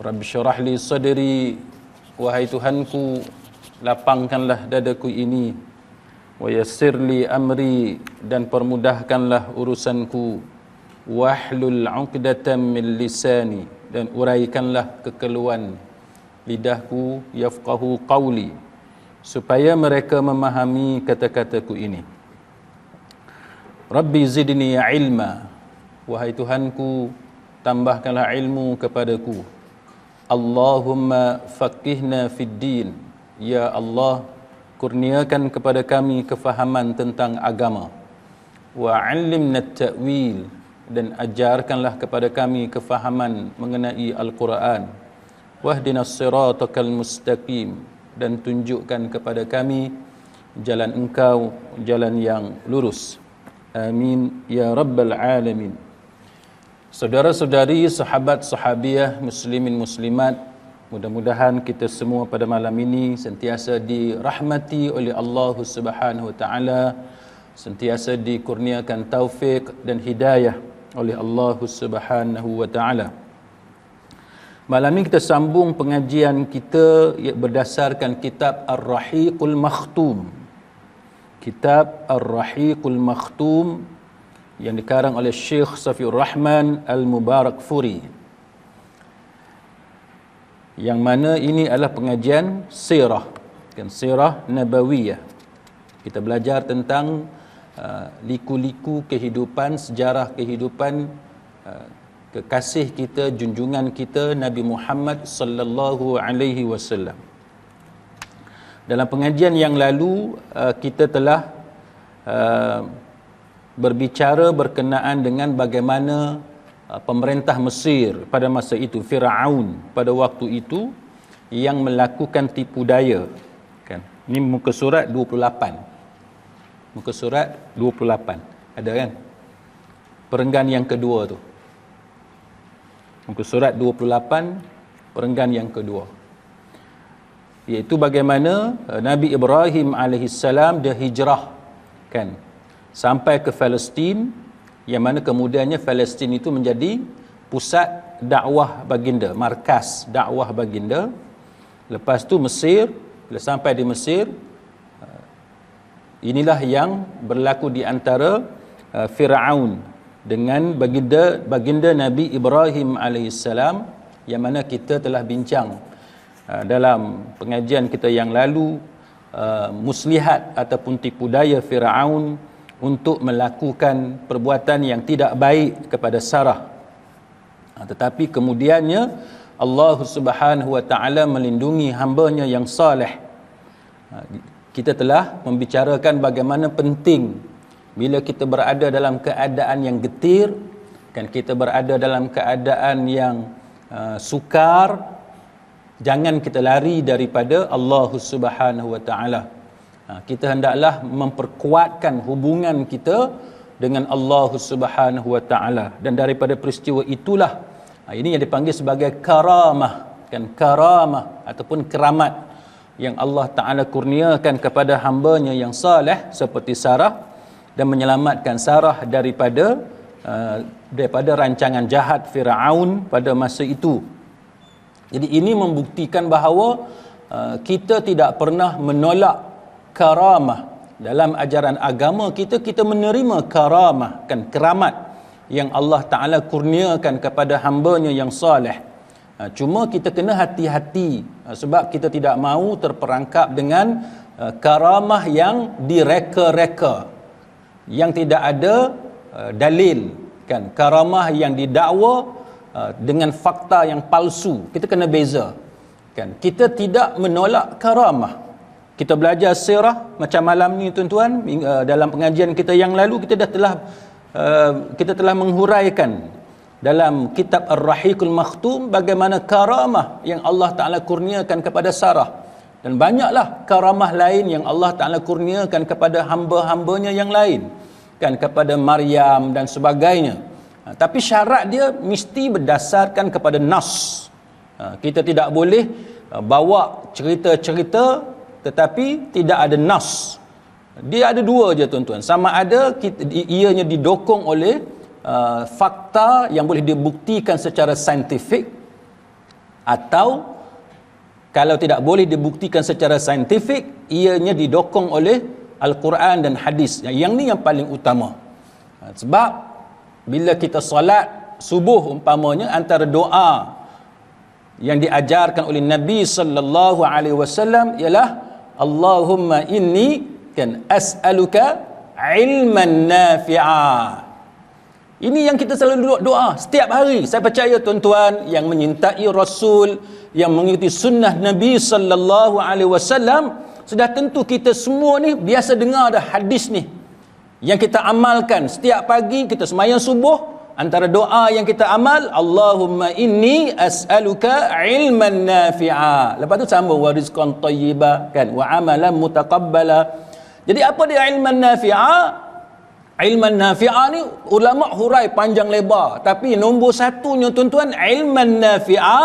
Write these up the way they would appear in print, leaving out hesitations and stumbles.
Rabbi syrah li sadri, wahai Tuhanku, lapangkanlah dadaku ini. Wa yassir li amri, dan permudahkanlah urusanku. Wahlul 'uqdatam min lisani, dan uraikanlah kekeluhan lidahku, yafqahu qawli, supaya mereka memahami kata-kataku ini. Rabbi zidni ilma, wahai Tuhanku, tambahkanlah ilmu kepadaku. Allahumma faqihna fid din, ya Allah, kurniakan kepada kami kefahaman tentang agama. Wa 'allimna at-ta'wil, dan ajarkanlah kepada kami kefahaman mengenai Al-Quran. Wahdinas siratal mustaqim, dan tunjukkan kepada kami jalan Engkau, jalan yang lurus. Amin ya rabbal alamin. Saudara-saudari, sahabat sahabiah, muslimin muslimat, mudah-mudahan kita semua pada malam ini sentiasa dirahmati oleh Allah Subhanahu wa taala, sentiasa dikurniakan taufik dan hidayah oleh Allah Subhanahu wa taala. Malam ini kita sambung pengajian kita berdasarkan kitab Ar-Rahiqul Makhtum. Kitab Ar-Rahiqul Makhtum yang dikarang oleh Syekh Safiur Rahman Al-Mubarakfuri. Yang mana ini adalah pengajian sirah, kan, sirah nabawiyah. Kita belajar tentang liku-liku kehidupan, sejarah kehidupan kekasih kita, junjungan kita, Nabi Muhammad sallallahu alaihi wasallam. Dalam pengajian yang lalu kita telah berbicara berkenaan dengan bagaimana pemerintah Mesir pada masa itu, Firaun pada waktu itu, yang melakukan tipu daya, kan. Ini muka surat 28. Muka surat 28. Ada kan? Perenggan yang kedua tu. Muka surat 28, perenggan yang kedua. Iaitu bagaimana Nabi Ibrahim alaihissalam dia hijrah, kan, sampai ke Palestin, yang mana kemudiannya Palestin itu menjadi pusat dakwah baginda, markas dakwah baginda. Lepas tu Mesir, bila sampai di Mesir, inilah yang berlaku di antara Firaun dengan baginda Nabi Ibrahim alaihissalam, yang mana kita telah bincang dalam pengajian kita yang lalu, muslihat ataupun tipu daya Firaun untuk melakukan perbuatan yang tidak baik kepada Sarah. Tetapi kemudiannya Allah Subhanahu wa taala melindungi hamba-Nya yang saleh. Kita telah membicarakan bagaimana penting bila kita berada dalam keadaan yang getir, kan, kita berada dalam keadaan yang sukar, jangan kita lari daripada Allah Subhanahu wa taala. Kita hendaklah memperkuatkan hubungan kita dengan Allah Subhanahu wa taala, dan daripada peristiwa itulah ini yang dipanggil sebagai karamah, kan, karamah ataupun keramat yang Allah taala kurniakan kepada hamba-Nya yang saleh seperti Sarah, dan menyelamatkan Sarah daripada rancangan jahat Firaun pada masa itu. Jadi ini membuktikan bahawa kita tidak pernah menolak karamah. Dalam ajaran agama kita menerima karamah, kan, keramat yang Allah Ta'ala kurniakan kepada hamba-Nya yang saleh. Cuma kita kena hati-hati, sebab kita tidak mahu terperangkap dengan karamah yang direka-reka, yang tidak ada dalil, kan, karamah yang didakwa dengan fakta yang palsu. Kita kena beza, kan. Kita tidak menolak karamah. Kita belajar sirah macam malam ni, tuan-tuan, dalam pengajian kita yang lalu kita telah menghuraikan dalam kitab Ar-Rahiqul Makhtum bagaimana karamah yang Allah Ta'ala kurniakan kepada Sarah, dan banyaklah karamah lain yang Allah Ta'ala kurniakan kepada hamba-hambanya yang lain, kan, kepada Maryam dan sebagainya. Tapi syarat dia mesti berdasarkan kepada nas. Kita tidak boleh bawa cerita-cerita tetapi tidak ada nas. Dia ada dua je, tuan-tuan. Sama ada ianya didokong oleh fakta yang boleh dibuktikan secara saintifik, atau kalau tidak boleh dibuktikan secara saintifik, ianya didokong oleh Al-Quran dan hadis. Yang ni yang paling utama. Sebab bila kita solat subuh umpamanya, antara doa yang diajarkan oleh Nabi sallallahu alaihi wasallam ialah Allahumma inni kan as'aluka ilman nafi'a. Ini yang kita selalu doa setiap hari. Saya percaya tuan-tuan yang menyintai Rasul, yang mengikuti sunnah Nabi sallallahu alaihi wasallam, sudah tentu kita semua ni biasa dengar dah hadis ni yang kita amalkan setiap pagi kita sembahyang subuh. Antara doa yang kita amal, Allahumma inni as'aluka ilman nafi'a. Lepas tu sambung wa rizqan thayyiba kan, wa amalan mutaqabbala. Jadi apa dia ilman nafi'a? Ilman nafi'a ni ulama hurai panjang lebar, tapi nombor satunya tuan-tuan, ilman nafi'a,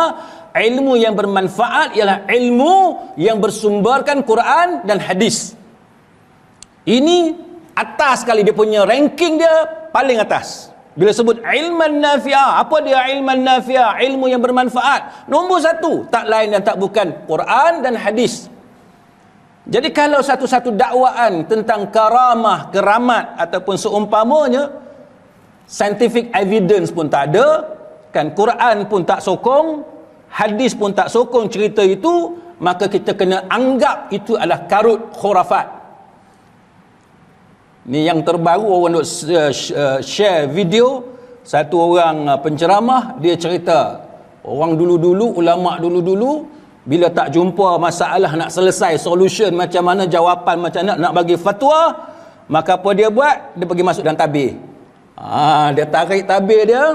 ilmu yang bermanfaat ialah ilmu yang bersumberkan Quran dan hadis. Ini atas sekali, dia punya ranking dia paling atas. Bila sebut ilman nafi'ah, apa dia ilman nafi'ah? Ilmu yang bermanfaat. Nombor satu, tak lain dan tak bukan Quran dan hadis. Jadi kalau satu-satu dakwaan tentang karamah, keramat ataupun seumpamanya, scientific evidence pun tak ada, kan, Quran pun tak sokong, hadis pun tak sokong cerita itu, maka kita kena anggap itu adalah karut khurafat. Ni yang terbaru orang duk share video, satu orang penceramah, dia cerita orang dulu-dulu, ulama dulu-dulu, bila tak jumpa masalah nak selesai solution macam mana, jawapan macam mana nak bagi fatwa, maka apa dia buat? Dia pergi masuk dalam tabir. Dia tarik tabir dia,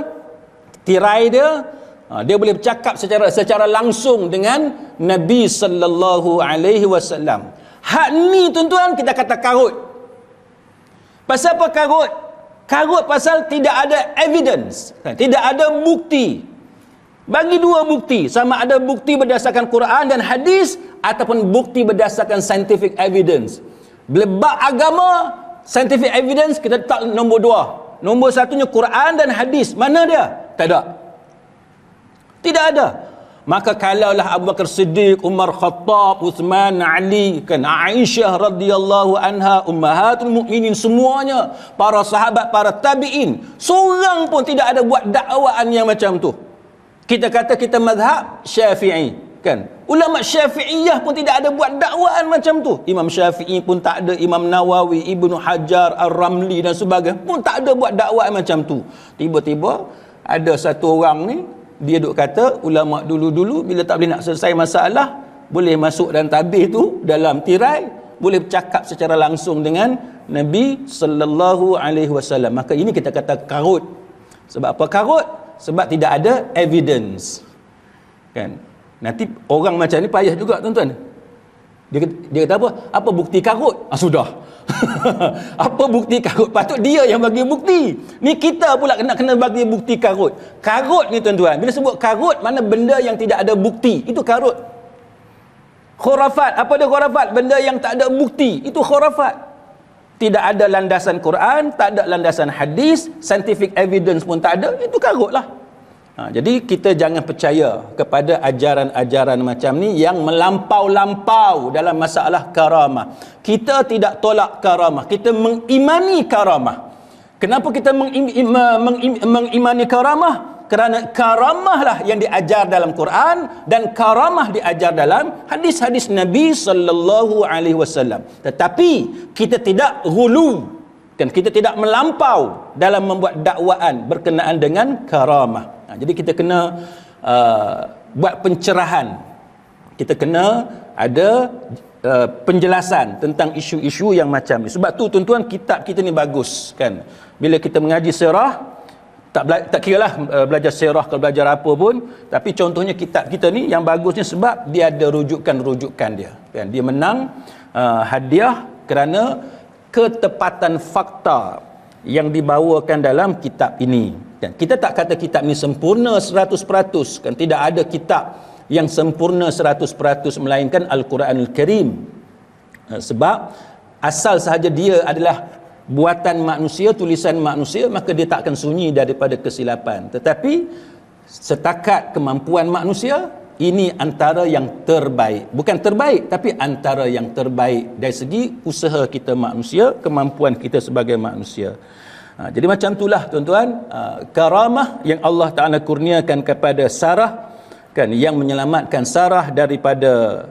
tirai dia, dia boleh bercakap secara langsung dengan Nabi sallallahu alaihi wasallam. Hak ni tuan-tuan kita kata karut. Pasal apa karut? Karut pasal tidak ada evidence, tidak ada bukti. Bagi dua bukti, sama ada bukti berdasarkan Quran dan hadis ataupun bukti berdasarkan scientific evidence. Bila bab agama, scientific evidence kita letak nombor dua. Nombor satunya Quran dan hadis. Mana dia? Tak ada. Tidak ada. Maka kalaulah Abu Bakar Siddiq, Umar Khattab, Uthman, Ali, kan, Aisyah radhiyallahu anha, ummahatul mukminin semuanya, para sahabat, para tabi'in, seorang pun tidak ada buat dakwaan yang macam tu. Kita kata kita mazhab Syafi'i, kan. Ulama Syafi'iyah pun tidak ada buat dakwaan macam tu. Imam Syafi'i pun tak ada, Imam Nawawi, Ibnu Hajar, Ar-Ramli dan sebagainya pun tak ada buat dakwaan macam tu. Tiba-tiba ada satu orang ni, dia duk kata ulama dulu-dulu bila tak boleh nak selesai masalah, boleh masuk dalam tabir tu, dalam tirai, boleh bercakap secara langsung dengan Nabi sallallahu alaihi wasallam. Maka ini kita kata karut. Sebab apa karut? Sebab tidak ada evidence. Kan? Nanti orang macam ni payah juga tuan-tuan. Dia kata apa? Apa bukti karut? Sudah. Apa bukti karut? Patut dia yang bagi bukti. Ni kita pula kena bagi bukti karut. Karut ni tuan-tuan, bila sebut karut, mana benda yang tidak ada bukti, itu karut. Khurafat, apa dia khurafat? Benda yang tak ada bukti, itu khurafat. Tidak ada landasan Quran, tak ada landasan hadis, scientific evidence pun tak ada, itu karut lah. Jadi kita jangan percaya kepada ajaran-ajaran macam ni yang melampau-lampau dalam masalah karamah. Kita tidak tolak karamah, kita mengimani karamah. Kenapa kita mengimani karamah? Kerana karamah lah yang diajar dalam Quran dan karamah diajar dalam hadis-hadis Nabi sallallahu alaihi wasallam. Tetapi kita tidak ghulu, dan kita tidak melampau dalam membuat dakwaan berkenaan dengan karamah. Jadi kita kena buat pencerahan. Kita kena ada penjelasan tentang isu-isu yang macam ni. Sebab tu tuan-tuan, kitab kita ni bagus, kan. Bila kita mengaji sirah, tak kiralah belajar sirah ke belajar apa pun, tapi contohnya kitab kita ni yang bagusnya sebab dia ada rujukan-rujukan dia, kan. Dia menang hadiah kerana ketepatan fakta yang dibawakan dalam kitab ini. Dan kita tak kata kitab ini sempurna 100%, kan. Tidak ada kitab yang sempurna 100% melainkan Al-Quranul Karim. Sebab asal sahaja dia adalah buatan manusia, tulisan manusia, maka dia tak akan sunyi daripada kesilapan. Tetapi setakat kemampuan manusia, ini antara yang terbaik. Bukan terbaik, tapi antara yang terbaik dari segi usaha kita manusia, kemampuan kita sebagai manusia. Jadi macam itulah tuan-tuan, karamah yang Allah Ta'ala kurniakan kepada Sarah, kan, yang menyelamatkan Sarah daripada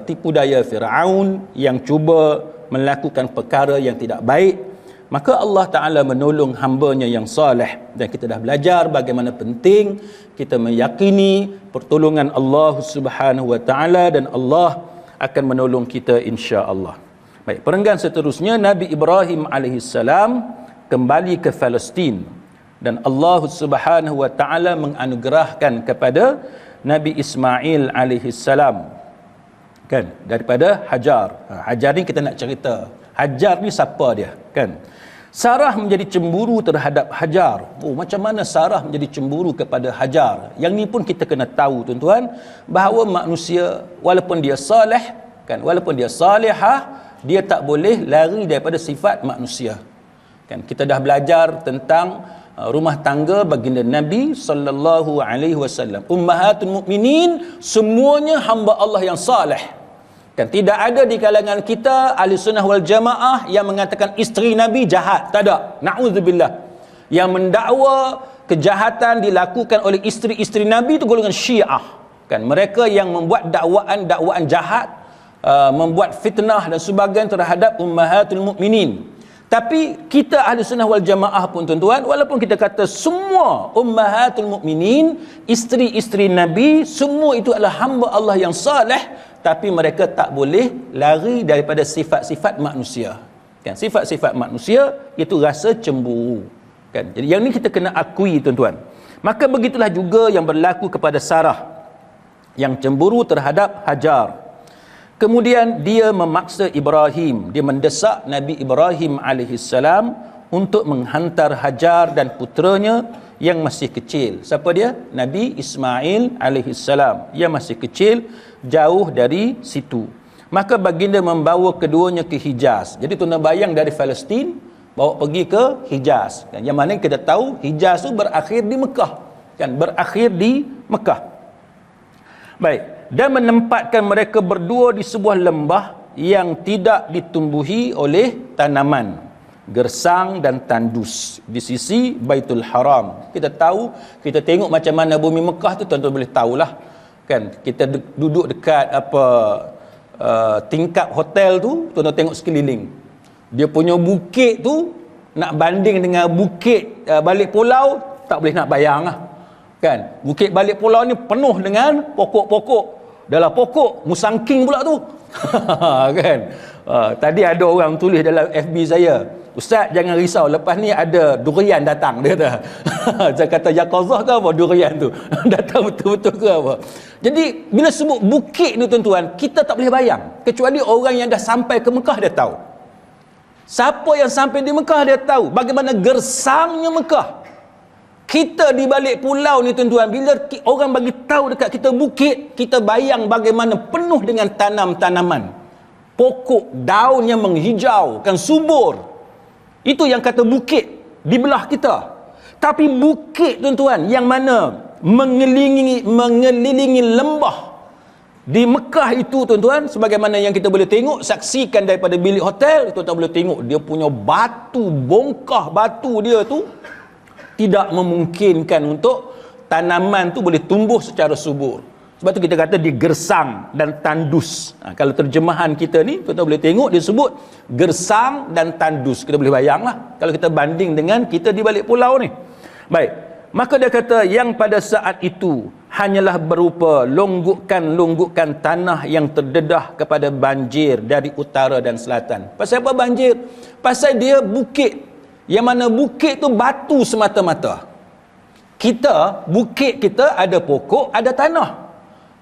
tipu daya Firaun yang cuba melakukan perkara yang tidak baik. Maka Allah Ta'ala menolong hambanya yang saleh. Dan kita dah belajar bagaimana penting kita meyakini pertolongan Allah Subhanahu Wa Ta'ala, dan Allah akan menolong kita insya-Allah. Baik, perenggan seterusnya, Nabi Ibrahim alaihissalam kembali ke Palestin, dan Allah Subhanahu Wa Ta'ala menganugerahkan kepada Nabi Ismail alaihissalam, kan, daripada Hajar. Hajar ni kita nak cerita. Hajar ni siapa dia, kan? Sarah menjadi cemburu terhadap Hajar. Macam mana Sarah menjadi cemburu kepada Hajar? Yang ni pun kita kena tahu tuan-tuan, bahawa manusia walaupun dia soleh, kan, walaupun dia salihah, dia tak boleh lari daripada sifat manusia. Kan, kita dah belajar tentang rumah tangga baginda Nabi sallallahu alaihi wasallam. Ummahatul mukminin semuanya hamba Allah yang saleh. Kan, tidak ada di kalangan kita ahli sunnah wal jamaah yang mengatakan isteri Nabi jahat. Tak ada. Na'udzubillah. Yang mendakwa kejahatan dilakukan oleh isteri-isteri Nabi itu golongan Syiah. Kan, mereka yang membuat dakwaan jahat, membuat fitnah dan sebagainya terhadap ummahatul mukminin. Tapi kita ahli sunnah wal jamaah pun tuan-tuan, walaupun kita kata semua ummahatul mukminin, isteri-isteri Nabi, semua itu adalah hamba Allah yang saleh, tapi mereka tak boleh lari daripada sifat-sifat manusia. Kan, sifat-sifat manusia itu rasa cemburu. Kan, jadi yang ni kita kena akui tuan-tuan. Maka begitulah juga yang berlaku kepada Sarah yang cemburu terhadap Hajar. Kemudian dia memaksa Ibrahim, dia mendesak Nabi Ibrahim alaihissalam untuk menghantar Hajar dan puteranya yang masih kecil. Siapa dia? Nabi Ismail alaihissalam, yang masih kecil, jauh dari situ. Maka baginda membawa keduanya ke Hijaz. Jadi tuan bayang dari Palestin bawa pergi ke Hijaz. Yang mana kita tahu Hijaz tu berakhir di Mekah. Kan, berakhir di Mekah. Baik, dan menempatkan mereka berdua di sebuah lembah yang tidak ditumbuhi oleh tanaman, gersang dan tandus di sisi Baitul Haram. Kita tahu, kita tengok macam mana bumi Mekah tu, tuan-tuan boleh tahulah. Kan, kita duduk dekat tingkap hotel tu, tuan-tuan tengok sekeliling. Dia punya bukit tu nak banding dengan bukit balik pulau, tak boleh nak bayang lah. Kan, bukit balik pulau ni penuh dengan pokok-pokok. Dalam pokok musangking pula tu. Kan, tadi ada orang tulis dalam FB saya, Ustaz jangan risau, lepas ni ada durian datang, dia kata. Saya kata yaqazah ke apa durian tu? Datang betul-betul ke apa? Jadi bila sebut bukit ni tuan-tuan, kita tak boleh bayang, kecuali orang yang dah sampai ke Mekah dia tahu. Siapa yang sampai di Mekah dia tahu bagaimana gersangnya Mekah. Kita di balik pulau ni tuan-tuan, bila orang bagi tahu dekat kita bukit, kita bayang bagaimana penuh dengan tanam-tanaman, pokok, daun yang menghijau, kan, subur. Itu yang kata bukit di belah kita. Tapi bukit tuan-tuan yang mana mengelilingi lembah di Mekah itu tuan-tuan, sebagaimana yang kita boleh tengok, saksikan daripada bilik hotel, tuan-tuan boleh tengok dia punya batu, bongkah batu dia tu tidak memungkinkan untuk tanaman tu boleh tumbuh secara subur. Sebab tu kita kata digersang dan tandus. Kalau terjemahan kita ni, tuan-tuan boleh tengok dia sebut gersang dan tandus. Kita boleh bayanglah kalau kita banding dengan kita di balik pulau ni. Baik, maka dia kata yang pada saat itu hanyalah berupa longgukan tanah yang terdedah kepada banjir dari utara dan selatan. Pasal apa banjir? Pasal dia bukit, yang mana bukit tu batu semata-mata. Kita, bukit kita ada pokok, ada tanah.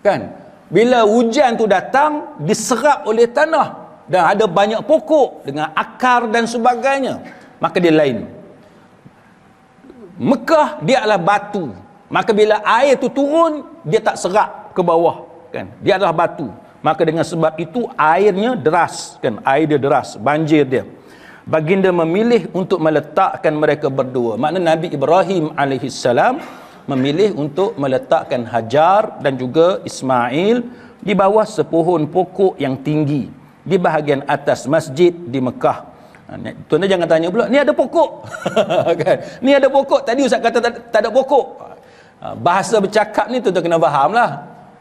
Kan? Bila hujan tu datang, diserap oleh tanah. Dan ada banyak pokok dengan akar dan sebagainya. Maka dia lain. Mekah, dia adalah batu. Maka bila air tu turun, dia tak serap ke bawah. Kan? Dia adalah batu. Maka dengan sebab itu, airnya deras. Kan? Air dia deras, banjir dia. Baginda memilih untuk meletakkan mereka berdua. Makna Nabi Ibrahim alaihissalam memilih untuk meletakkan Hajar dan juga Ismail di bawah sepohon pokok yang tinggi di bahagian atas masjid di Mekah. Tuan-tuan jangan tanya pula, ni ada pokok. Kan? Ni ada pokok. Tadi Ustaz kata tak ada pokok. Bahasa bercakap ni tuan-tuan kena faham lah.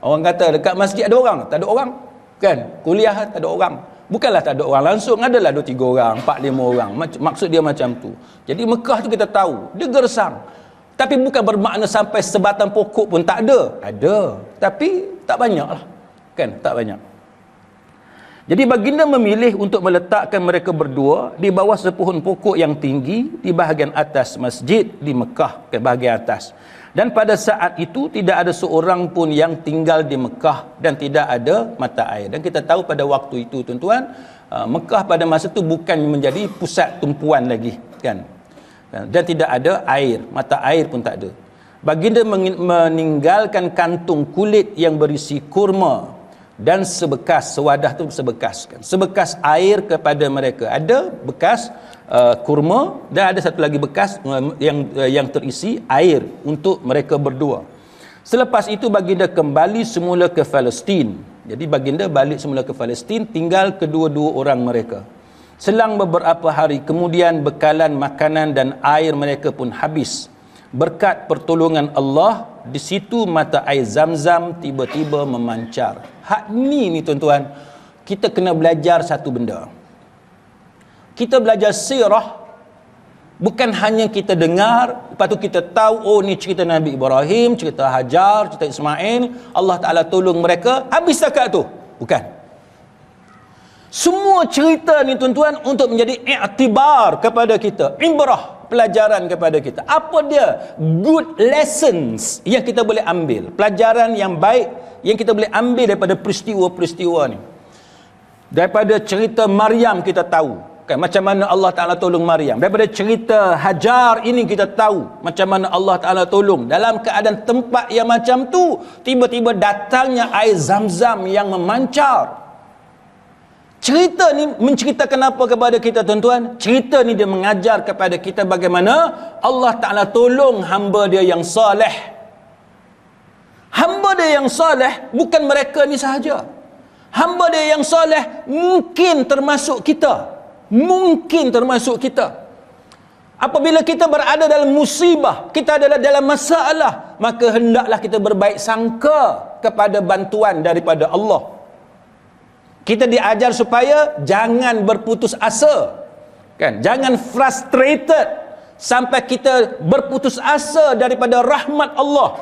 Orang kata dekat masjid ada orang, tak ada orang. Kan? Kuliah tak ada orang. Bukanlah tak ada orang langsung, adalah 2-3 orang, 4-5 orang. Maksud dia macam tu. Jadi Mekah tu kita tahu, dia gersang. Tapi bukan bermakna sampai sebatang pokok pun tak ada. Ada, tapi tak banyak lah. Kan? Tak banyak. Jadi baginda memilih untuk meletakkan mereka berdua di bawah sepohon pokok yang tinggi di bahagian atas masjid di Mekah, ke bahagian atas. Dan pada saat itu tidak ada seorang pun yang tinggal di Mekah dan tidak ada mata air. Dan kita tahu pada waktu itu tuan-tuan, Mekah pada masa itu bukan menjadi pusat tumpuan lagi, kan? Dan tidak ada air, mata air pun tak ada. Baginda meninggalkan kantung kulit yang berisi kurma dan sebekas, sewadah tu sebekas, kan? Sebekas air kepada mereka. Ada bekas kurma dan ada satu lagi bekas yang terisi air untuk mereka berdua. Selepas itu baginda kembali semula ke Palestin. Jadi baginda balik semula ke Palestin, tinggal kedua-dua orang mereka. Selang beberapa hari kemudian bekalan makanan dan air mereka pun habis. Berkat pertolongan Allah, di situ mata air Zam-Zam tiba-tiba memancar. Hak ni tuan-tuan, kita kena belajar satu benda. Kita belajar sirah, bukan hanya kita dengar, lepas tu kita tahu, oh ni cerita Nabi Ibrahim, cerita Hajar, cerita Ismail, Allah Ta'ala tolong mereka, habis takat tu. Bukan. Semua cerita ni tuan-tuan untuk menjadi iktibar kepada kita, ibrah, pelajaran kepada kita. Apa dia? Good lessons yang kita boleh ambil, pelajaran yang baik yang kita boleh ambil daripada peristiwa-peristiwa ni. Daripada cerita Maryam kita tahu, kan, macam mana Allah Ta'ala tolong Maryam. Daripada cerita Hajar ini kita tahu macam mana Allah Ta'ala tolong. Dalam keadaan tempat yang macam tu, tiba-tiba datangnya air Zam-Zam yang memancar. Cerita ni menceritakan apa kepada kita tuan-tuan? Cerita ni dia mengajar kepada kita bagaimana Allah Ta'ala tolong hamba dia yang saleh. Hamba dia yang saleh bukan mereka ni sahaja. Hamba dia yang saleh mungkin termasuk kita. Mungkin termasuk kita. Apabila kita berada dalam musibah, kita adalah dalam masalah, maka hendaklah kita berbaik sangka kepada bantuan daripada Allah. Kita diajar supaya jangan berputus asa, kan? Jangan frustrated sampai kita berputus asa daripada rahmat Allah.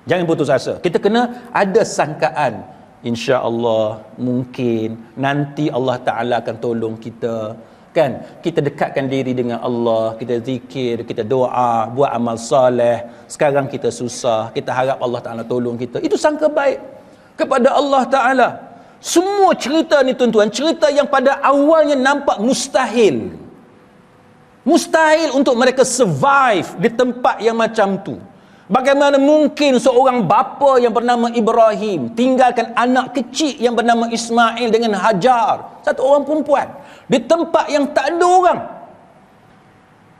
Jangan putus asa. Kita kena ada sangkaan, insya-Allah, mungkin nanti Allah Ta'ala akan tolong kita, kan? Kita dekatkan diri dengan Allah, kita zikir, kita doa, buat amal soleh. Sekarang kita susah, kita harap Allah Ta'ala tolong kita. Itu sangka baik kepada Allah Ta'ala. Semua cerita ni tuan-tuan, cerita yang pada awalnya nampak mustahil. Mustahil untuk mereka survive di tempat yang macam tu. Bagaimana mungkin seorang bapa yang bernama Ibrahim tinggalkan anak kecil yang bernama Ismail dengan Hajar, satu orang perempuan, di tempat yang tak ada orang.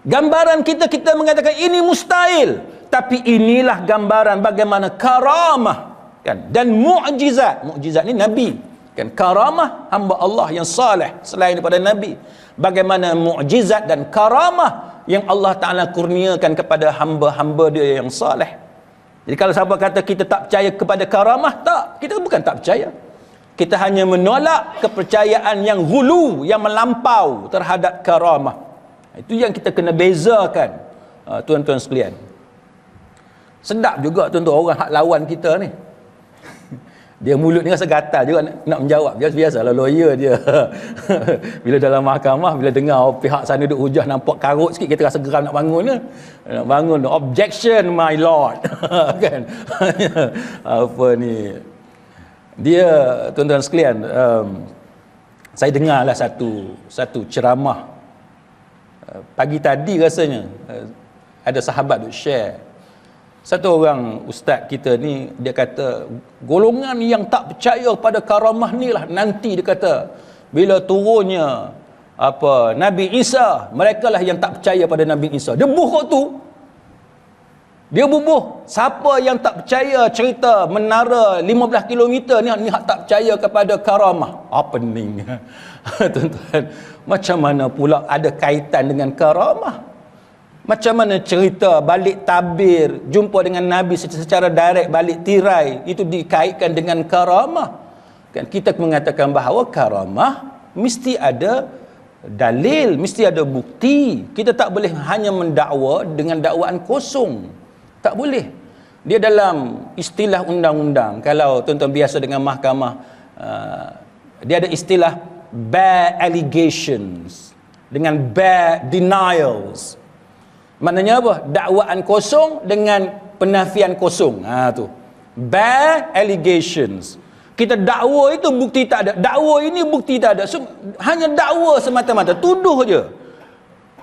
Gambaran kita mengatakan ini mustahil, tapi inilah gambaran bagaimana karamah, kan, dan mukjizat. Mukjizat ni nabi, kan, karamah hamba Allah yang saleh selain daripada nabi. Bagaimana mukjizat dan karamah yang Allah Ta'ala kurniakan kepada hamba-hamba dia yang saleh. Jadi kalau siapa kata kita tak percaya kepada karamah, tak, kita bukan tak percaya. Kita hanya menolak kepercayaan yang ghulu, yang melampau terhadap karamah. Itu yang kita kena bezakan, tuan-tuan sekalian. Sedap juga tuan-tuan orang hak lawan kita ni. Dia mulut ni rasa gatal juga nak menjawab. Biasalah lawyer dia. Bila dalam mahkamah, bila dengar pihak sana duk hujah nampak karut sikit, kita rasa geram nak bangun ke? Nak bangun, objection my lord. Kan? Apa ni? Dia, tuan-tuan sekalian, saya dengarlah satu ceramah. Pagi tadi rasanya, ada sahabat duk share. Satu orang ustaz kita ni, dia kata golongan yang tak percaya pada karamah ni lah nanti, dia kata bila turunnya Nabi Isa, mereka lah yang tak percaya pada Nabi Isa. Dia buruk tu. Dia bubuh. Siapa yang tak percaya cerita menara 15 km ni tak percaya kepada karamah. Apa ni? Tuan-tuan, macam mana pula ada kaitan dengan karamah? Macam mana cerita balik tabir, jumpa dengan Nabi secara direct balik tirai, itu dikaitkan dengan karamah? Kan kita mengatakan bahawa karamah mesti ada dalil, mesti ada bukti. Kita tak boleh hanya mendakwa dengan dakwaan kosong. Tak boleh. Dia dalam istilah undang-undang, kalau tuan-tuan biasa dengan mahkamah, dia ada istilah bare allegations dengan bare denials. Maknanya apa? Dakwaan kosong dengan penafian kosong. Tu. Bare allegations. Kita dakwa itu bukti tak ada. Dakwa ini bukti tak ada. So, hanya dakwa semata-mata. Tuduh je.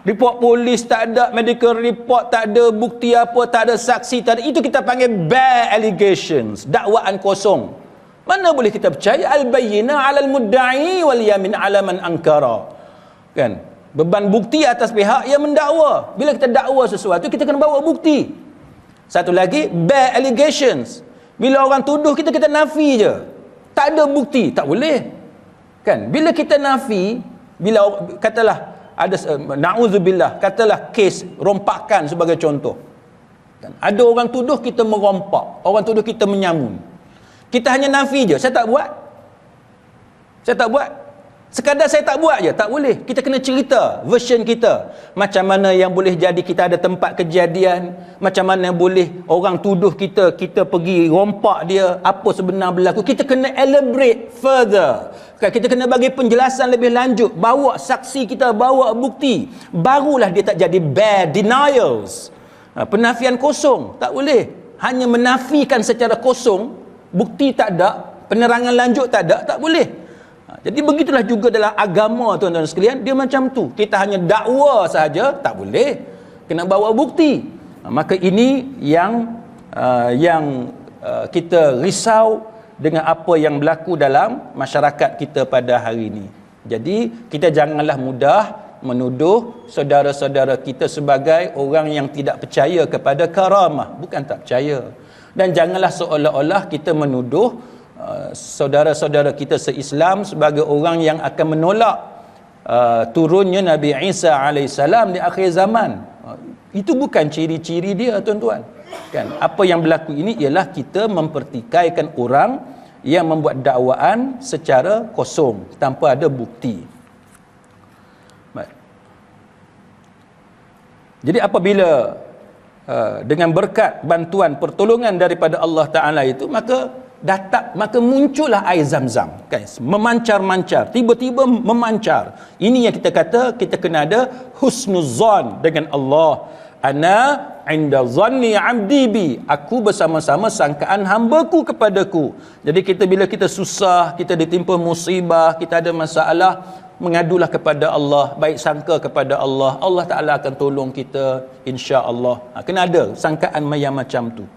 Report polis tak ada, medical report tak ada, bukti apa tak ada, saksi tak ada. Itu kita panggil bare allegations, dakwaan kosong. Mana boleh kita percaya? Al-bayyinah 'alal mudda'i wal yamin 'ala man ankara. Kan? Beban bukti atas pihak yang mendakwa. Bila kita dakwa sesuatu, kita kena bawa bukti. Satu lagi, bare allegations. Bila orang tuduh kita, kita nafi je. Tak ada bukti, tak boleh. Kan? Bila kita nafi, bila katalah ada na'udzubillah, katalah kes rompakan sebagai contoh. Kan? Ada orang tuduh kita merompak, orang tuduh kita menyamun. Kita hanya nafi je, saya tak buat. Saya tak buat. Sekadar saya tak buat je, tak boleh. Kita kena cerita version kita. Macam mana yang boleh jadi kita ada tempat kejadian, macam mana boleh orang tuduh kita, kita pergi rompak dia, apa sebenar berlaku. Kita kena elaborate further. Kita kena bagi penjelasan lebih lanjut, bawa saksi kita, bawa bukti. Barulah dia tak jadi bare denials. Penafian kosong, tak boleh. Hanya menafikan secara kosong, bukti tak ada, penerangan lanjut tak ada, tak boleh. Jadi begitulah juga dalam agama, tuan-tuan sekalian, dia macam tu. Kita hanya dakwa sahaja, tak boleh. Kena bawa bukti. Maka ini yang kita risau dengan apa yang berlaku dalam masyarakat kita pada hari ini. Jadi kita janganlah mudah menuduh saudara-saudara kita sebagai orang yang tidak percaya kepada karamah. Bukan tak percaya. Dan janganlah seolah-olah kita menuduh saudara-saudara kita se-Islam sebagai orang yang akan menolak turunnya Nabi Isa AS di akhir zaman. Itu bukan ciri-ciri dia, tuan-tuan. Kan? Apa yang berlaku ini ialah kita mempertikaikan orang yang membuat dakwaan secara kosong tanpa ada bukti. Baik. Jadi apabila dengan berkat bantuan pertolongan daripada Allah Ta'ala itu, maka muncullah air Zam-Zam, kan? Memancar-mancar, tiba-tiba memancar. Ini yang kita kata, kita kena ada husnuzan dengan Allah. Ana inda zanni 'abdi bi, aku bersama-sama sangkaan hamba-Ku kepadaku. Jadi bila kita susah, kita ditimpa musibah, kita ada masalah, mengadulah kepada Allah, baik sangka kepada Allah. Allah Ta'ala akan tolong kita, insya-Allah. Kena ada sangkaan yang macam tu.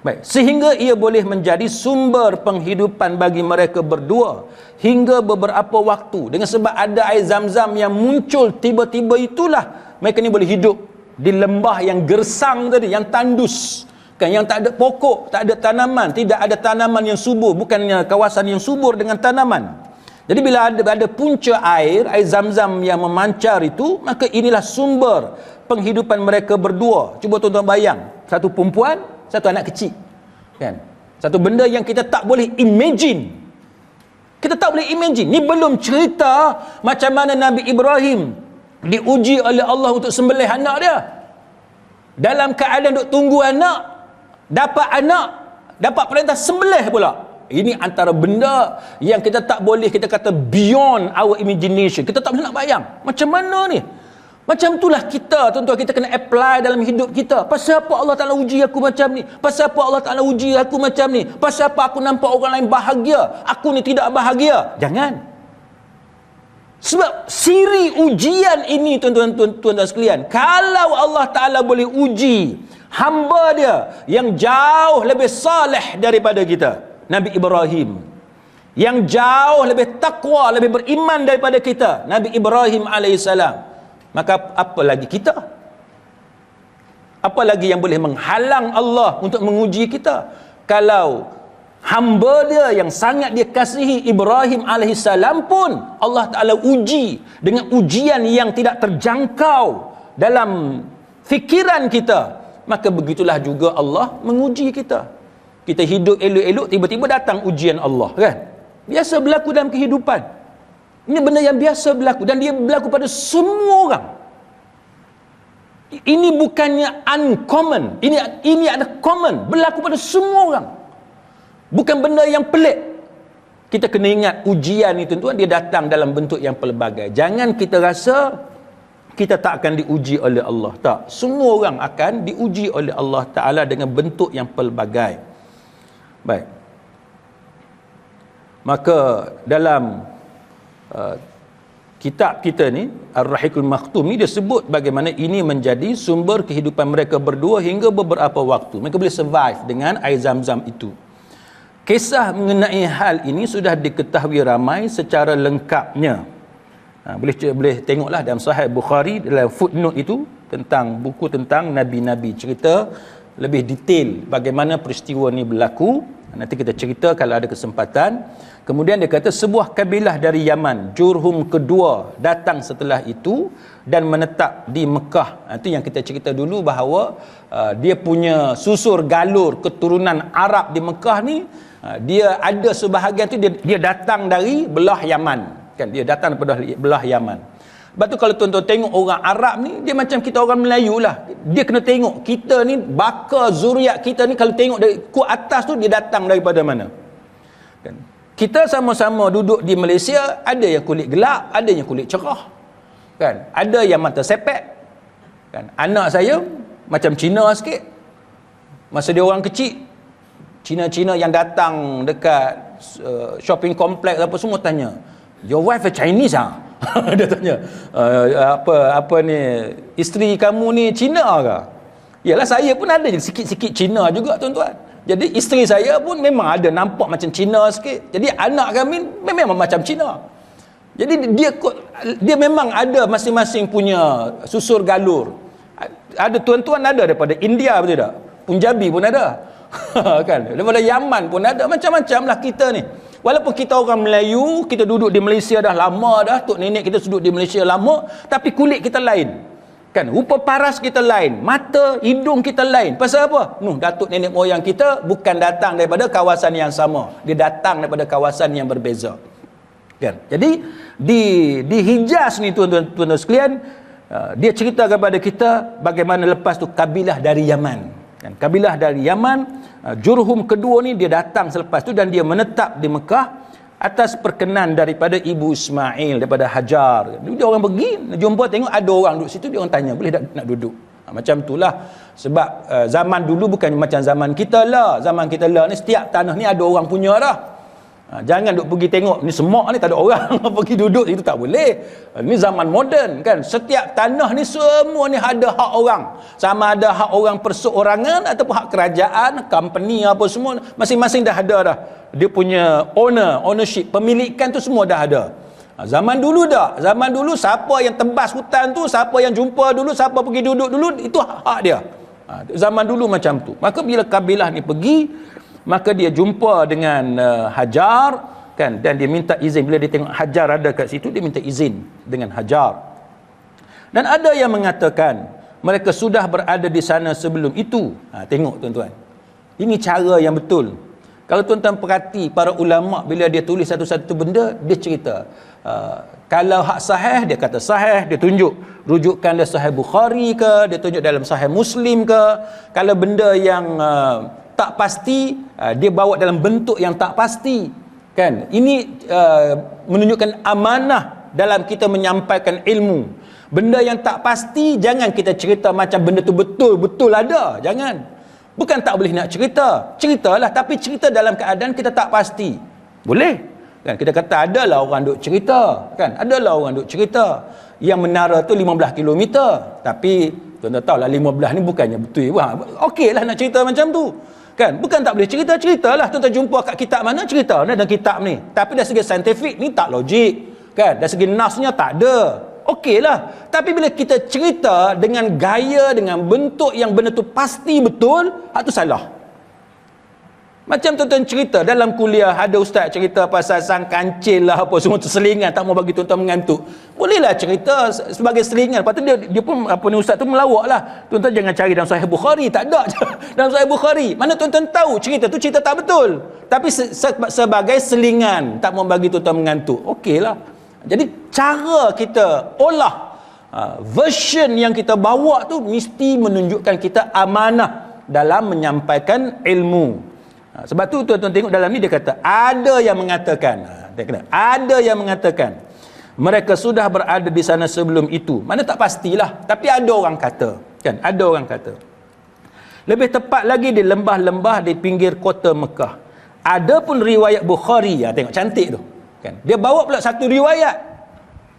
Baik, sehingga ia boleh menjadi sumber penghidupan bagi mereka berdua hingga beberapa waktu. Dengan sebab ada air Zam-Zam yang muncul tiba-tiba itulah mereka ni boleh hidup di lembah yang gersang tadi, yang tandus, kan, yang tak ada pokok, tak ada tanaman, tidak ada tanaman yang subur, bukannya kawasan yang subur dengan tanaman. Jadi bila ada punca air Zam-Zam yang memancar itu, maka inilah sumber penghidupan mereka berdua. Cuba tuan-tuan bayang, satu perempuan, satu anak kecil, kan? Satu benda yang kita tak boleh imagine. Kita tak boleh imagine. Ni belum cerita macam mana Nabi Ibrahim diuji oleh Allah untuk sembelih anak dia. Dalam keadaan duk tunggu anak, dapat perintah sembelih pula. Ini antara benda yang kita tak boleh, kita kata beyond our imagination. Kita tak boleh nak bayang. Macam mana ni? Macam itulah kita, tuan-tuan, kita kena apply dalam hidup kita. Pasal apa Allah Ta'ala uji aku macam ni? Pasal apa Allah Ta'ala uji aku macam ni? Pasal apa aku nampak orang lain bahagia, aku ni tidak bahagia? Jangan. Sebab siri ujian ini, tuan-tuan sekalian, kalau Allah Ta'ala boleh uji hamba dia yang jauh lebih saleh daripada kita, Nabi Ibrahim, yang jauh lebih takwa, lebih beriman daripada kita, Nabi Ibrahim alaihissalam, maka apa lagi kita? Apa lagi yang boleh menghalang Allah untuk menguji kita? Kalau hamba dia yang sangat dia kasihi Ibrahim alaihissalam pun Allah Ta'ala uji dengan ujian yang tidak terjangkau dalam fikiran kita, maka begitulah juga Allah menguji kita. Kita hidup elok-elok, tiba-tiba datang ujian Allah, kan? Biasa berlaku dalam kehidupan. Ini benda yang biasa berlaku, dan dia berlaku pada semua orang. Ini bukannya uncommon, ini ada common, berlaku pada semua orang. Bukan benda yang pelik. Kita kena ingat ujian itu tuan, dia datang dalam bentuk yang pelbagai. Jangan kita rasa kita tak akan diuji oleh Allah. Tak. Semua orang akan diuji oleh Allah Ta'ala dengan bentuk yang pelbagai. Baik. Maka dalam kitab kita ni, Ar-Rahiqul Maktum ni, dia sebut bagaimana ini menjadi sumber kehidupan mereka berdua hingga beberapa waktu. Mereka boleh survive dengan air zam-zam itu. Kisah mengenai hal ini sudah diketahui ramai secara lengkapnya. Boleh tengoklah dalam Sahih Bukhari, dalam footnote itu, tentang buku tentang Nabi-Nabi, cerita lebih detail bagaimana peristiwa ni berlaku. Nanti kita cerita kalau ada kesempatan. Kemudian dia kata sebuah kabilah dari Yaman, Jurhum kedua, datang setelah itu dan menetap di Mekah. Itu yang kita cerita dulu bahawa dia punya susur galur keturunan Arab di Mekah ni, dia ada sebahagian tu dia datang dari belah Yaman, kan? Dia datang daripada belah Yaman. Sebab tu kalau tuan-tuan tengok orang Arab ni, dia macam kita orang Melayu lah. Dia kena tengok kita ni, bakal zuriat kita ni, kalau tengok dari ku atas tu, dia datang daripada mana, kan? Kita sama-sama duduk di Malaysia, ada yang kulit gelap, ada yang kulit cerah, kan? Ada yang mata sepet, kan? Anak saya macam Cina sikit. Masa dia orang kecil, Cina-Cina yang datang dekat shopping complex apa semua tanya, "Your wife a Chinese ah?" Dia tanya, apa ni, isteri kamu ni Cina ke? Yalah, saya pun ada sikit-sikit Cina juga tuan-tuan. Jadi isteri saya pun memang ada nampak macam Cina sikit. Jadi anak kami memang macam Cina. Jadi dia memang ada masing-masing punya susur galur. Ada tuan-tuan ada daripada India, betul tak? Punjabi pun ada. Kan? Daripada Yaman pun ada. Macam-macam lah kita ni. Walaupun kita orang Melayu, kita duduk di Malaysia dah lama dah, tok nenek kita duduk di Malaysia lama, tapi kulit kita lain. Kan? Rupa paras kita lain, mata, hidung kita lain. Pasal apa? Datuk nenek moyang kita bukan datang daripada kawasan yang sama. Dia datang daripada kawasan yang berbeza. Kan? Jadi di Hijaz ni tuan-tuan sekalian, dia cerita kepada kita bagaimana lepas tu kabilah dari Yaman. Dan kabilah dari Yaman, Jurhum kedua ni, dia datang selepas tu dan dia menetap di Mekah atas perkenan daripada ibu Ismail, daripada Hajar. Dia orang pergi jumpa, tengok ada orang duduk situ, dia orang tanya, boleh tak nak duduk? Macam itulah. Sebab zaman dulu bukan macam zaman kita lah. Zaman kita lah ni setiap tanah ni ada orang punya dah. Jangan duk pergi tengok ni semak ni tak ada orang pergi duduk, itu tak boleh. Ni zaman moden, kan? Setiap tanah ni semua ni ada hak orang. Sama ada hak orang perseorangan ataupun hak kerajaan, company apa semua, masing-masing dah ada dah. Dia punya ownership, pemilikan tu semua dah ada. Zaman dulu tak. Zaman dulu siapa yang tebas hutan tu, siapa yang jumpa dulu, siapa pergi duduk dulu, itu hak dia. Zaman dulu macam tu. Maka bila kabilah ni pergi, maka dia jumpa dengan Hajar, kan, dan dia minta izin. Bila dia tengok Hajar ada kat situ, dia minta izin dengan Hajar. Dan ada yang mengatakan mereka sudah berada di sana sebelum itu. Tengok tuan-tuan, ini cara yang betul. Kalau tuan-tuan perhati, para ulama bila dia tulis satu-satu benda, dia cerita, kalau hak sahih, dia kata sahih, dia tunjuk rujukan dia Sahih Bukhari ke, dia tunjuk dalam Sahih Muslim ke. Kalau benda yang tak pasti, dia bawa dalam bentuk yang tak pasti, kan? Ini menunjukkan amanah dalam kita menyampaikan ilmu. Benda yang tak pasti jangan kita cerita macam benda tu betul ada, jangan. Bukan tak boleh nak ceritalah, tapi cerita dalam keadaan kita tak pasti. Boleh, kan? Kita kata adalah orang duk cerita, kan? Adalah orang duk cerita yang menara tu 15 km, tapi tuan-tuan tahu lah 15 ni bukannya betul. Okeylah nak cerita macam tu, kan? Bukan tak boleh ceritalah. Tuan-tuan jumpa kat kitab mana, cerita dalam kitab ni. Tapi dari segi saintifik ni tak logik, kan? Dari segi nasnya tak ada, okeylah. Tapi bila kita cerita dengan gaya, dengan bentuk yang benda tu pasti betul, itu salah. Macam tuan-tuan cerita dalam kuliah, ada ustaz cerita pasal sang kancil lah, apa semua tu selingan, tak mau bagi tuan-tuan mengantuk. Bolehlah cerita sebagai selingan. Lepas tu dia pun, apa ni, ustaz tu melawak lah. Tuan-tuan jangan cari dalam Sahih Bukhari. Tak ada dalam Sahih Bukhari. Mana tuan-tuan tahu cerita tu cerita tak betul. Tapi sebagai selingan, tak mau bagi tuan-tuan mengantuk. Okeylah. Jadi cara kita olah version yang kita bawa tu mesti menunjukkan kita amanah dalam menyampaikan ilmu. Sebab tu tuan-tuan tengok dalam ni dia kata ada yang mengatakan, ada yang mengatakan mereka sudah berada di sana sebelum itu. Mana tak pastilah, tapi ada orang kata, kan, ada orang kata. Lebih tepat lagi di lembah-lembah di pinggir kota Mekah. Ada pun riwayat Bukhari, tengok cantik tu, kan. Dia bawa pula satu riwayat.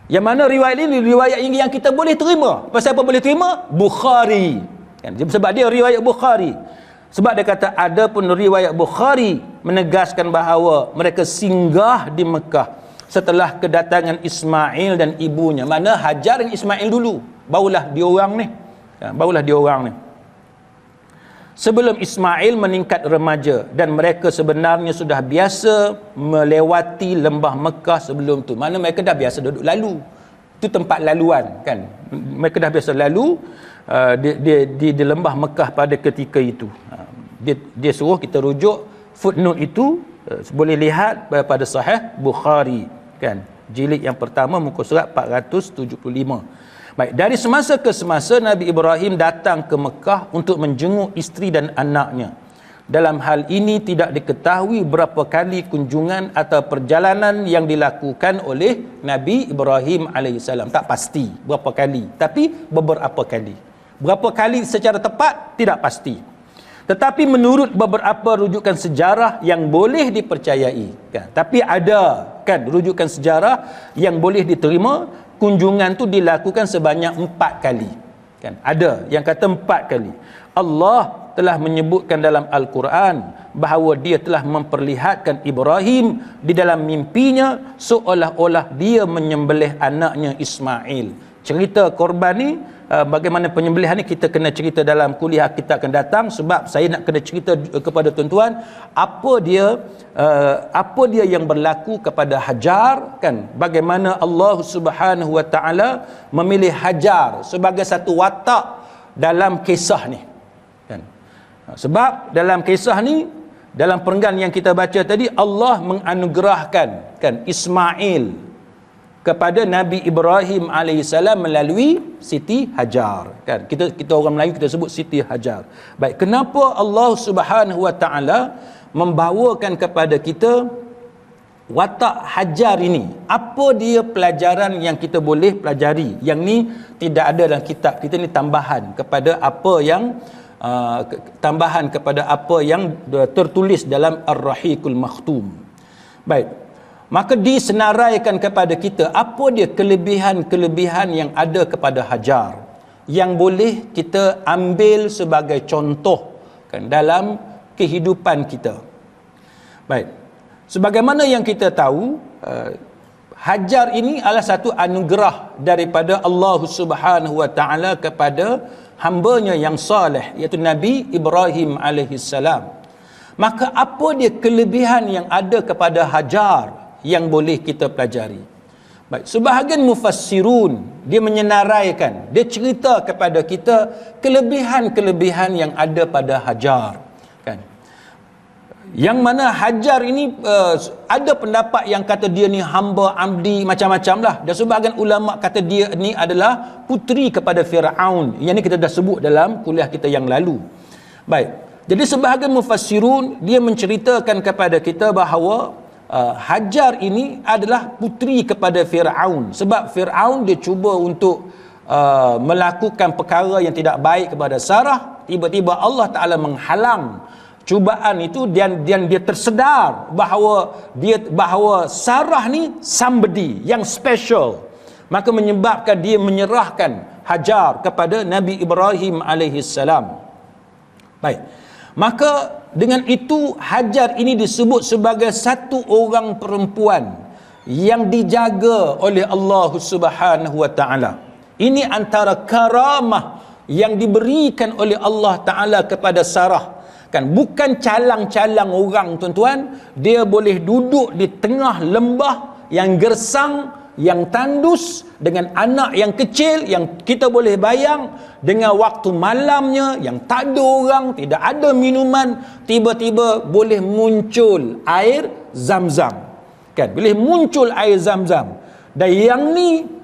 Yang mana riwayat ini riwayat yang kita boleh terima. Pasal apa boleh terima? Bukhari, kan. Sebab dia riwayat Bukhari. Sebab dia kata ada pun riwayat Bukhari menegaskan bahawa mereka singgah di Mekah setelah kedatangan Ismail dan ibunya. Mana Hajar dan Ismail dulu, barulah diorang ni, barulah diorang ni. Sebelum Ismail meningkat remaja, dan mereka sebenarnya sudah biasa melewati lembah Mekah sebelum tu. Mana mereka dah biasa duduk lalu. Itu tempat laluan, kan. Mereka dah biasa lalu di lembah Mekah pada ketika itu. Dia suruh kita rujuk footnote itu, boleh lihat pada Sahih Bukhari, kan, jilid yang pertama muka surat 475. Baik, dari semasa ke semasa Nabi Ibrahim datang ke Mekah untuk menjenguk isteri dan anaknya. Dalam hal ini tidak diketahui berapa kali kunjungan atau perjalanan yang dilakukan oleh Nabi Ibrahim alaihissalam. Tak pasti berapa kali, tapi beberapa kali. Berapa kali secara tepat tidak pasti. Tetapi menurut beberapa rujukan sejarah yang boleh dipercayai, kan, tapi ada, kan, rujukan sejarah yang boleh diterima, kunjungan tu dilakukan sebanyak 4 kali, kan. Ada yang kata 4 kali. Allah telah menyebutkan dalam Al-Quran bahawa dia telah memperlihatkan Ibrahim di dalam mimpinya seolah-olah dia menyembelih anaknya Ismail. Cerita korban ni, bagaimana penyembelihan ni kita kena cerita dalam kuliah kita akan datang. Sebab saya nak kena cerita kepada tuan-tuan apa dia yang berlaku kepada Hajar, kan. Bagaimana Allah Subhanahu Wa Taala memilih Hajar sebagai satu watak dalam kisah ni, kan. Sebab dalam kisah ni, dalam perenggan yang kita baca tadi, Allah menganugerahkan, kan, Ismail kepada Nabi Ibrahim alaihissalam melalui Siti Hajar, kan. Kita orang Melayu kita sebut Siti Hajar. Baik, kenapa Allah Subhanahu Wa Taala membawakan kepada kita watak Hajar ini? Apa dia pelajaran yang kita boleh pelajari? Yang ni tidak ada dalam kitab kita, ni tambahan kepada apa yang tertulis dalam Ar-Rahiqul Makhtum. Baik, maka disenaraikan kepada kita apa dia kelebihan-kelebihan yang ada kepada Hajar yang boleh kita ambil sebagai contoh, kan, dalam kehidupan kita. Baik, sebagaimana yang kita tahu, Hajar ini adalah satu anugerah daripada Allah Subhanahu Wa Taala kepada hambanya yang saleh, iaitu Nabi Ibrahim alaihissalam. Maka apa dia kelebihan yang ada kepada Hajar yang boleh kita pelajari? Baik, sebahagian mufassirun dia menyenaraikan, dia cerita kepada kita kelebihan-kelebihan yang ada pada Hajar, kan. Yang mana Hajar ini ada pendapat yang kata dia ni hamba abdi macam-macam lah. Dan sebahagian ulama kata dia ni adalah puteri kepada Firaun. Yang ni kita dah sebut dalam kuliah kita yang lalu. Baik, jadi sebahagian mufassirun dia menceritakan kepada kita bahawa Hajar ini adalah puteri kepada Firaun. Sebab Firaun dia cuba untuk melakukan perkara yang tidak baik kepada Sarah. Tiba-tiba Allah Ta'ala menghalang cubaan itu, dan dia tersedar bahawa Sarah ni somebody yang special. Maka menyebabkan dia menyerahkan Hajar kepada Nabi Ibrahim alaihissalam. Baik, maka dengan itu Hajar ini disebut sebagai satu orang perempuan yang dijaga oleh Allah Subhanahu wa taala. Ini antara karamah yang diberikan oleh Allah taala kepada Sarah. Kan bukan calang-calang orang, tuan-tuan, dia boleh duduk di tengah lembah yang gersang, yang tandus, dengan anak yang kecil yang kita boleh bayang, dengan waktu malamnya yang tak ada orang, tidak ada minuman, tiba-tiba boleh muncul air Zam-Zam. Kan boleh muncul air Zam-Zam. Dan yang ni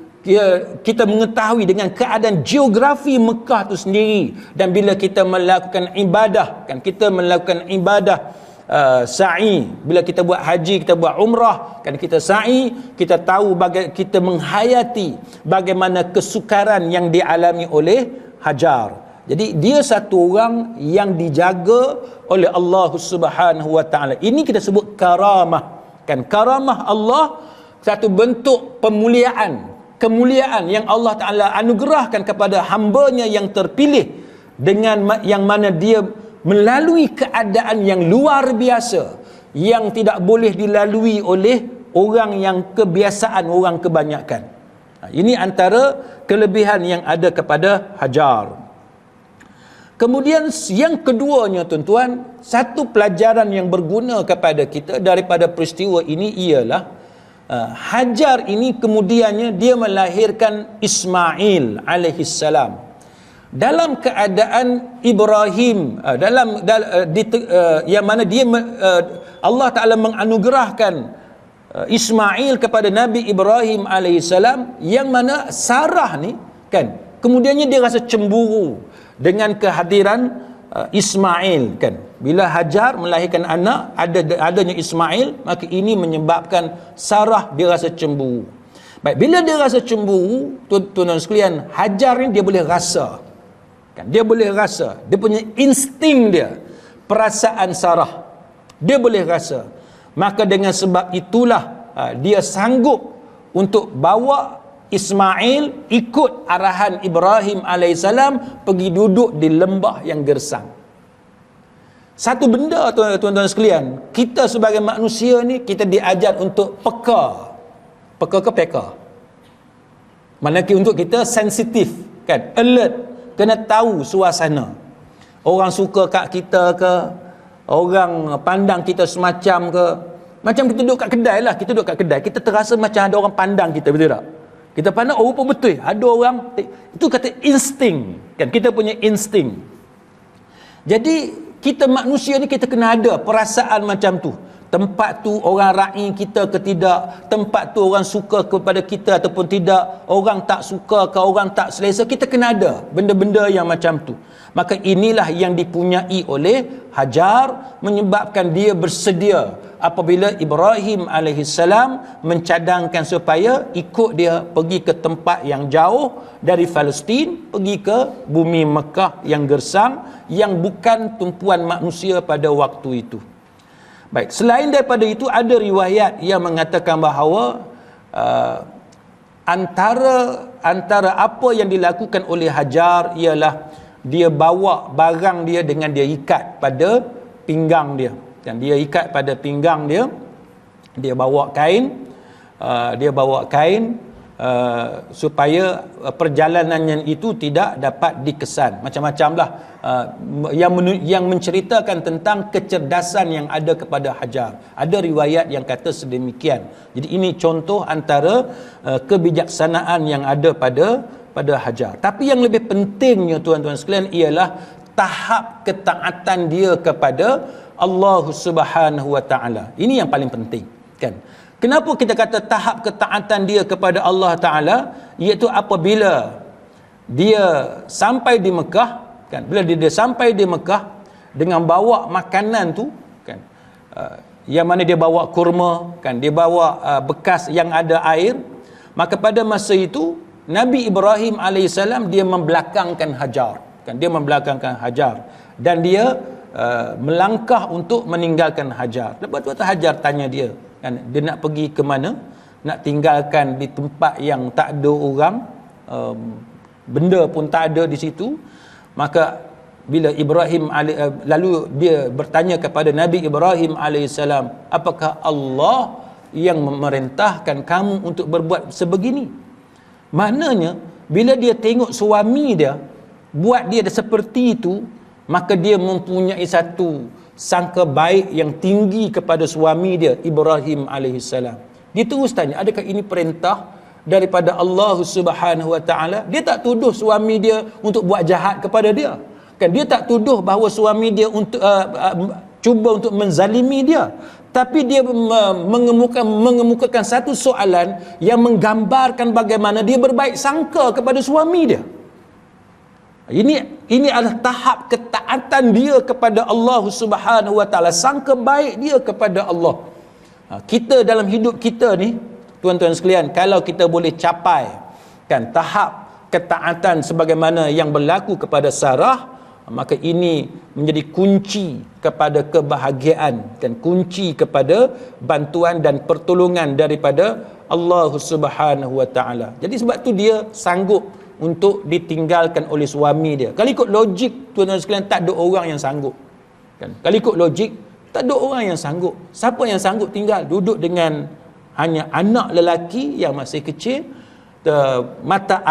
kita mengetahui dengan keadaan geografi Mekah tu sendiri, dan bila kita melakukan ibadah, kan kita melakukan ibadah sa'i, bila kita buat haji, kita buat umrah, kan kita sa'i, kita tahu kita menghayati bagaimana kesukaran yang dialami oleh Hajar. Jadi dia satu orang yang dijaga oleh Allah Subhanahu wa taala. Ini kita sebut karamah. Kan karamah Allah satu bentuk kemuliaan yang Allah Ta'ala anugerahkan kepada hambanya yang terpilih, dengan yang mana dia melalui keadaan yang luar biasa, yang tidak boleh dilalui oleh orang yang kebiasaan, orang kebanyakan. Ini antara kelebihan yang ada kepada Hajar. Kemudian yang keduanya, tuan-tuan, satu pelajaran yang berguna kepada kita daripada peristiwa ini ialah Hajar ini kemudiannya dia melahirkan Ismail alaihissalam dalam keadaan Ibrahim yang mana dia Allah Ta'ala menganugerahkan Ismail kepada Nabi Ibrahim alaihissalam, yang mana Sarah ni kan kemudiannya dia rasa cemburu dengan kehadiran Ismail. Kan bila Hajar melahirkan anak, adanya Ismail, maka ini menyebabkan Sarah dia rasa cemburu. Baik, bila dia rasa cemburu, tuan-tuan sekalian, Hajar ni dia boleh rasa. Kan dia boleh rasa, dia punya insting dia, perasaan Sarah dia boleh rasa. Maka dengan sebab itulah dia sanggup untuk bawa Ismail ikut arahan Ibrahim alaihissalam pergi duduk di lembah yang gersang. Satu benda, tuan-tuan sekalian, kita sebagai manusia ni kita diajar untuk peka ke peka. Manakala untuk kita sensitif, kan, alert, kena tahu suasana. Orang suka kat kita ke, orang pandang kita semacam ke. Macam kita duduk kat kedai lah, kita duduk kat kedai, kita terasa macam ada orang pandang kita, betul tak? Kita pandang, oh rupa betul, ada orang. Itu kata insting, kan, kita punya insting. Jadi kita manusia ni kita kena ada perasaan macam tu. Tempat tu orang ra'i kita ke tidak, tempat tu orang suka kepada kita ataupun tidak, orang tak suka ke orang tak selesa, kita kena ada benda-benda yang macam tu. Maka inilah yang dipunyai oleh Hajar, menyebabkan dia bersedia apabila Ibrahim alaihissalam mencadangkan supaya ikut dia pergi ke tempat yang jauh dari Palestin, pergi ke bumi Mekah yang gersang, yang bukan tumpuan manusia pada waktu itu. Baik, selain daripada itu ada riwayat yang mengatakan bahawa antara apa yang dilakukan oleh Hajar ialah dia bawa barang dia dengan dia ikat pada pinggang dia. Dan dia ikat pada pinggang dia, dia bawa kain, supaya perjalanannya itu tidak dapat dikesan. Macam-macam lah yang menceritakan tentang kecerdasan yang ada kepada Hajar. Ada riwayat yang kata sedemikian. Jadi ini contoh antara kebijaksanaan yang ada pada Hajar. Tapi yang lebih pentingnya, tuan-tuan sekalian, ialah tahap ketaatan dia kepada Allah Subhanahu wa taala. Ini yang paling penting, kan? Kenapa kita kata tahap ketaatan dia kepada Allah Ta'ala? Iaitu apabila dia sampai di Mekah, kan? Bila dia sampai di Mekah dengan bawa makanan tu, kan? Yang mana dia bawa kurma, kan? Dia bawa bekas yang ada air. Maka pada masa itu Nabi Ibrahim alaihissalam dia membelakangkan Hajar, kan? Dia membelakangkan Hajar dan dia melangkah untuk meninggalkan Hajar. Lepas tu Hajar tanya dia, kan, dia nak pergi ke mana, nak tinggalkan di tempat yang tak ada orang, benda pun tak ada di situ. Maka bila lalu dia bertanya kepada Nabi Ibrahim alaihissalam, apakah Allah yang memerintahkan kamu untuk berbuat sebegini. Maknanya bila dia tengok suami dia buat dia seperti itu, maka dia mempunyai satu sangka baik yang tinggi kepada suami dia, Ibrahim alaihissalam. Dia terus tanya, adakah ini perintah daripada Allah Subhanahu wa taala? Dia tak tuduh suami dia untuk buat jahat kepada dia. Kan dia tak tuduh bahawa suami dia untuk cuba untuk menzalimi dia. Tapi dia mengemukakan satu soalan yang menggambarkan bagaimana dia berbaik sangka kepada suami dia. Ini adalah tahap ketaatan dia kepada Allah Subhanahu wa taala, sangka baik dia kepada Allah. Kita dalam hidup kita ni, tuan-tuan sekalian, kalau kita boleh capai kan tahap ketaatan sebagaimana yang berlaku kepada Sarah, maka ini menjadi kunci kepada kebahagiaan dan kunci kepada bantuan dan pertolongan daripada Allah Subhanahu wa taala. Jadi sebab tu dia sanggup untuk ditinggalkan oleh suami dia. Kalau ikut logik, tuan-tuan sekalian, tak ada orang yang sanggup. Kan? Kalau ikut logik, tak ada orang yang sanggup. Siapa yang sanggup tinggal duduk dengan hanya anak lelaki yang masih kecil, mata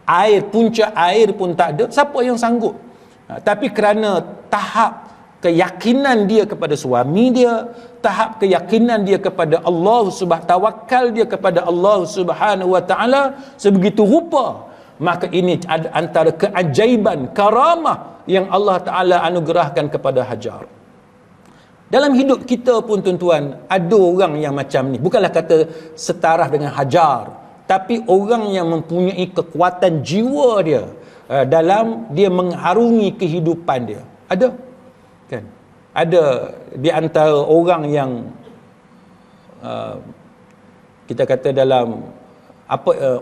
air, punca air pun tak ada, siapa yang sanggup? Tapi kerana tahap keyakinan dia kepada suami dia, tahap keyakinan dia kepada Allah Subhanahu, tawakal dia kepada Allah Subhanahu wa taala sebegitu rupa, maka ini antara keajaiban, karamah yang Allah Taala anugerahkan kepada Hajar. Dalam hidup kita pun tuan-tuan, ada orang yang macam ni. Bukanlah kata setaraf dengan Hajar, tapi orang yang mempunyai kekuatan jiwa dia dalam dia mengharungi kehidupan dia. Ada kan? Ada di antara orang yang kita kata dalam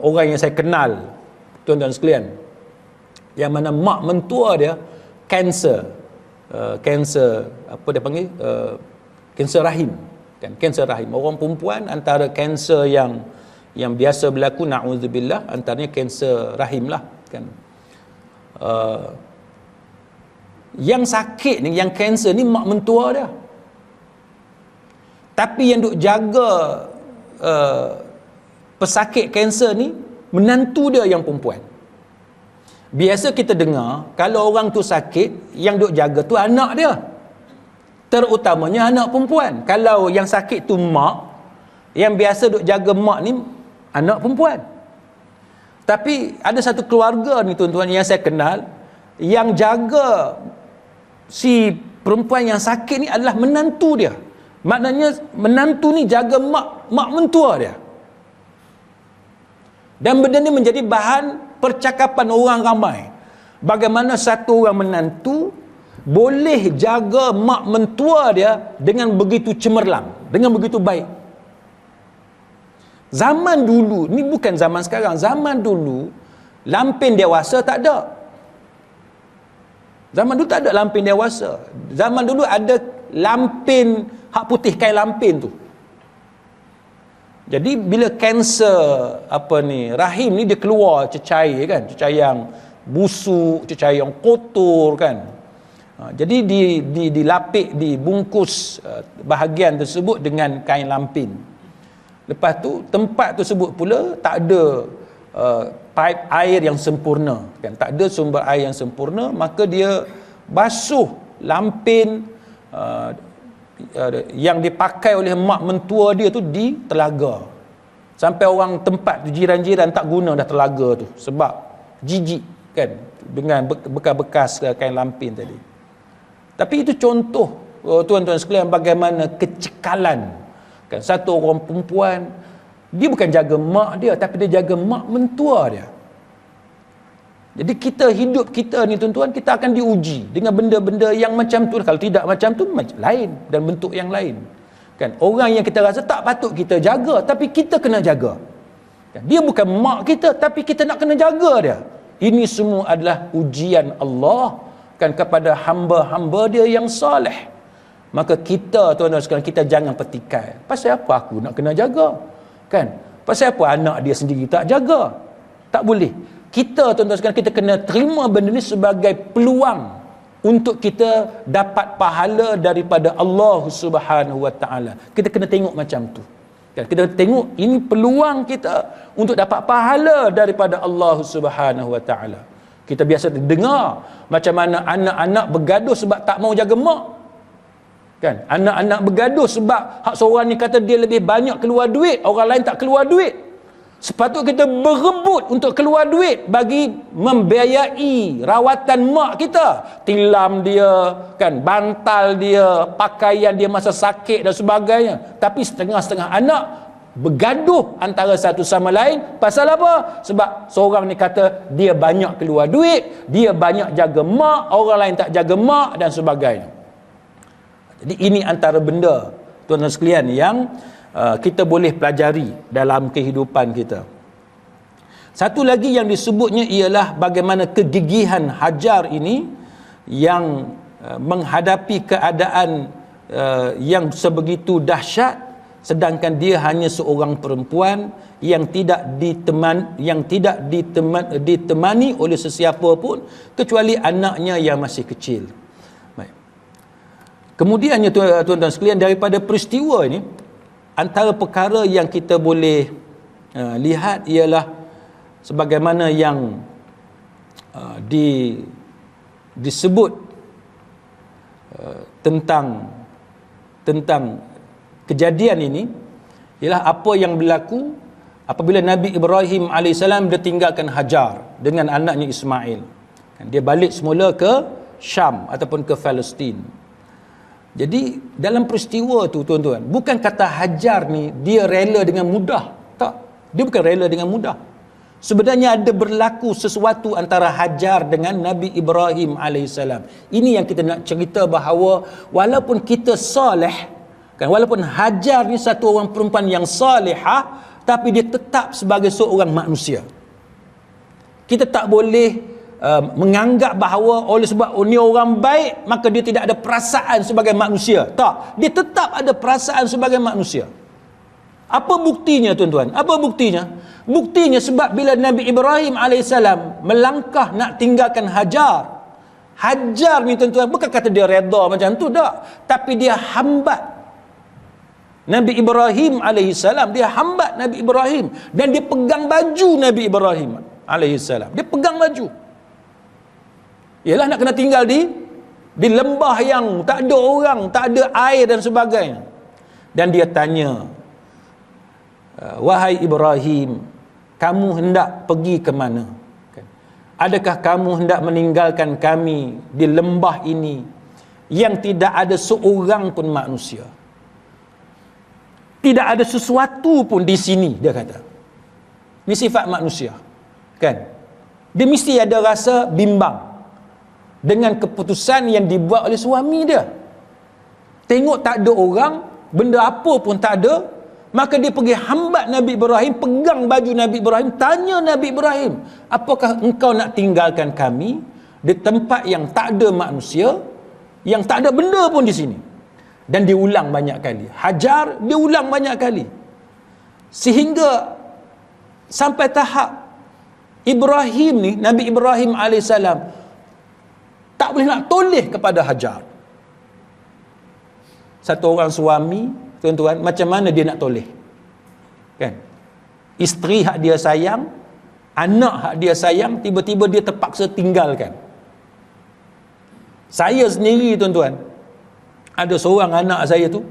orang yang saya kenal, tuan-tuan sekalian, yang mana mak mentua dia kanser, apa dia panggil, kanser rahim kan, kanser rahim. Orang perempuan antara kanser yang biasa berlaku, na'udzubillah, antaranya kanser rahim lah kan. Yang sakit ni, yang kanser ni mak mentua dia, tapi yang duk jaga pesakit kanser ni menantu dia yang perempuan. Biasa kita dengar kalau orang tu sakit, yang duk jaga tu anak dia, terutamanya anak perempuan. Kalau yang sakit tu mak, yang biasa duk jaga mak ni anak perempuan. Tapi ada satu keluarga ni tuan-tuan yang saya kenal, yang jaga si perempuan yang sakit ni adalah menantu dia. Maknanya menantu ni jaga mak mentua dia. Dan benda ni menjadi bahan percakapan orang ramai. Bagaimana satu orang menantu boleh jaga mak mentua dia dengan begitu cemerlang, dengan begitu baik. Zaman dulu, ni bukan zaman sekarang, zaman dulu lampin dewasa tak ada. Zaman dulu tak ada lampin dewasa. Zaman dulu ada lampin hak putih, kain lampin tu. Jadi bila kanser rahim ni dia keluar cecair kan, cecair yang busuk, cecair yang kotor kan. Jadi dilapik, dibungkus bahagian tersebut dengan kain lampin. Lepas tu tempat tersebut pula tak ada pipe air yang sempurna kan, tak ada sumber air yang sempurna, maka dia basuh lampin yang dipakai oleh mak mentua dia tu di telaga, sampai orang tempat tu, jiran-jiran tak guna dah telaga tu sebab jijik kan dengan bekas-bekas kain lampin tadi. Tapi itu contoh, tuan-tuan sekalian, bagaimana kecekalan kan. Satu orang perempuan, dia bukan jaga mak dia, tapi dia jaga mak mentua dia. Jadi hidup kita ni tuan-tuan, kita akan diuji dengan benda-benda yang macam tu. Kalau tidak macam tu, lain dan bentuk yang lain kan. Orang yang kita rasa tak patut kita jaga, tapi kita kena jaga kan. Dia bukan mak kita, tapi kita nak kena jaga dia. Ini semua adalah ujian Allah kan kepada hamba-hamba dia yang soleh. Maka kita, tuan-tuan sekalian, kita jangan petikai. Pasal apa aku nak kena jaga kan? Pasal apa anak dia sendiri tak jaga? Tak boleh. Kita, tuan-tuan sekalian, kita kena terima benda ni sebagai peluang untuk kita dapat pahala daripada Allah Subhanahu wa taala. Kita kena tengok macam tu. Kan, kita tengok ini peluang kita untuk dapat pahala daripada Allah Subhanahu wa taala. Kita biasa dengar macam mana anak-anak bergaduh sebab tak mau jaga mak. Kan? Anak-anak bergaduh sebab hak seorang ni kata dia lebih banyak keluar duit, orang lain tak keluar duit. Sepatutnya kita berebut untuk keluar duit bagi membiayai rawatan mak kita. Tilam dia, kan, bantal dia, pakaian dia masa sakit dan sebagainya. Tapi setengah-setengah anak bergaduh antara satu sama lain. Pasal apa? Sebab seorang ni kata dia banyak keluar duit, dia banyak jaga mak, orang lain tak jaga mak dan sebagainya. Jadi ini antara benda, tuan-tuan sekalian, yang kita boleh pelajari dalam kehidupan kita. Satu lagi yang disebutnya ialah bagaimana kegigihan Hajar ini yang menghadapi keadaan yang sebegitu dahsyat, sedangkan dia hanya seorang perempuan yang tidak ditemani oleh sesiapa pun kecuali anaknya yang masih kecil. Baik. Kemudiannya tuan-tuan sekalian, daripada peristiwa ini, antara perkara yang kita boleh lihat ialah sebagaimana yang disebut tentang kejadian ini, ialah apa yang berlaku apabila Nabi Ibrahim AS ditinggalkan Hajar dengan anaknya Ismail. Dia balik semula ke Syam ataupun ke Palestin. Jadi dalam peristiwa tu, tuan-tuan, bukan kata Hajar ni dia rela dengan mudah. Tak, dia bukan rela dengan mudah. Sebenarnya ada berlaku sesuatu antara Hajar dengan Nabi Ibrahim AS. Ini yang kita nak cerita, bahawa walaupun kita soleh, kan, walaupun Hajar ni satu orang perempuan yang salihah, tapi dia tetap sebagai seorang manusia. Kita tak boleh menganggap bahawa oleh sebab ni orang baik maka dia tidak ada perasaan sebagai manusia. Tak, dia tetap ada perasaan sebagai manusia. Apa buktinya, tuan-tuan? Apa buktinya? Buktinya sebab bila Nabi Ibrahim AS melangkah nak tinggalkan Hajar, Hajar ni, tuan-tuan, bukan kata dia redha macam tu, tak, tapi dia hambat Nabi Ibrahim AS. Dia hambat Nabi Ibrahim dan dia pegang baju Nabi Ibrahim AS. Dia pegang baju. Ialah nak kena tinggal di lembah yang tak ada orang, tak ada air dan sebagainya. Dan dia tanya, wahai Ibrahim, kamu hendak pergi ke mana? Adakah kamu hendak meninggalkan kami di lembah ini yang tidak ada seorang pun manusia? Tidak ada sesuatu pun di sini, dia kata. Ini sifat manusia, kan? Dia mesti ada rasa bimbang dengan keputusan yang dibuat oleh suami dia. Tengok tak ada orang, benda apa pun tak ada, maka dia pergi hambat Nabi Ibrahim, pegang baju Nabi Ibrahim, tanya Nabi Ibrahim, apakah engkau nak tinggalkan kami di tempat yang tak ada manusia, yang tak ada benda pun di sini? Dan diulang banyak kali. Hajar diulang banyak kali, sehingga sampai tahap Ibrahim ni, Nabi Ibrahim AS tak boleh nak toleh kepada Hajar. Satu orang suami, tuan-tuan, macam mana dia nak toleh? Kan? Isteri hak dia sayang, anak hak dia sayang, tiba-tiba dia terpaksa tinggalkan. Saya sendiri, tuan-tuan, ada seorang anak saya tu,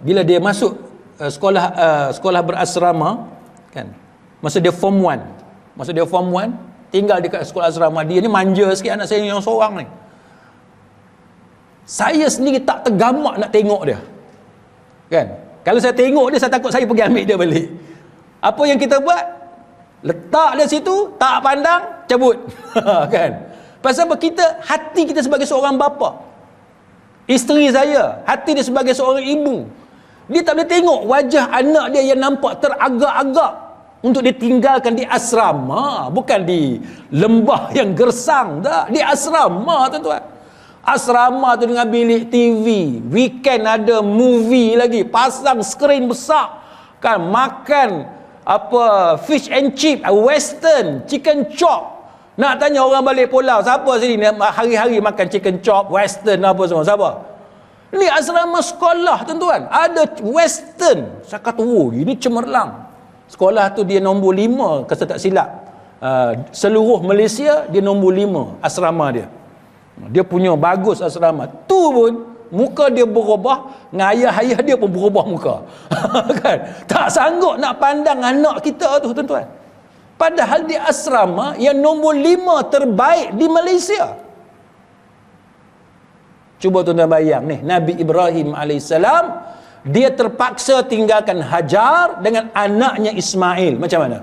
bila dia masuk sekolah berasrama, kan, masa dia form 1, tinggal dekat sekolah asrama, dia ni manja sikit, anak saya yang seorang ni. Saya sendiri tak tergamak nak tengok dia, kan? Kalau saya tengok dia, saya takut saya pergi ambil dia balik. Apa yang kita buat? Letak dia situ, tak pandang, cabut. Kan? Pasal apa? Hati kita sebagai seorang bapa, isteri saya, hati dia sebagai seorang ibu, dia tak boleh tengok wajah anak dia yang nampak teragak-agak untuk ditinggalkan di asrama, bukan di lembah yang gersang, tak, di asrama, tuan-tuan. Asrama tu dengan bilik TV, weekend ada movie lagi, pasang skrin besar, kan, makan apa, fish and chip, western, chicken chop, Nak tanya orang balik pulau, siapa sini hari-hari makan chicken chop, western apa semua, siapa? Ni asrama sekolah tuan-tuan, ada western. Saya kata, oh ini cemerlang. Sekolah tu dia nombor 5 kalau tak silap. Seluruh Malaysia dia nombor 5 asrama dia. Dia punya bagus asrama. Tu pun muka dia berubah, dengan ayah-ayah dia pun berubah muka. Kan? Tak sanggup nak pandang anak kita tu tuan-tuan. Padahal di asrama yang nombor 5 terbaik di Malaysia. Cuba tuan-tuan bayang ni, Nabi Ibrahim AS, dia terpaksa tinggalkan Hajar dengan anaknya Ismail. Macam mana?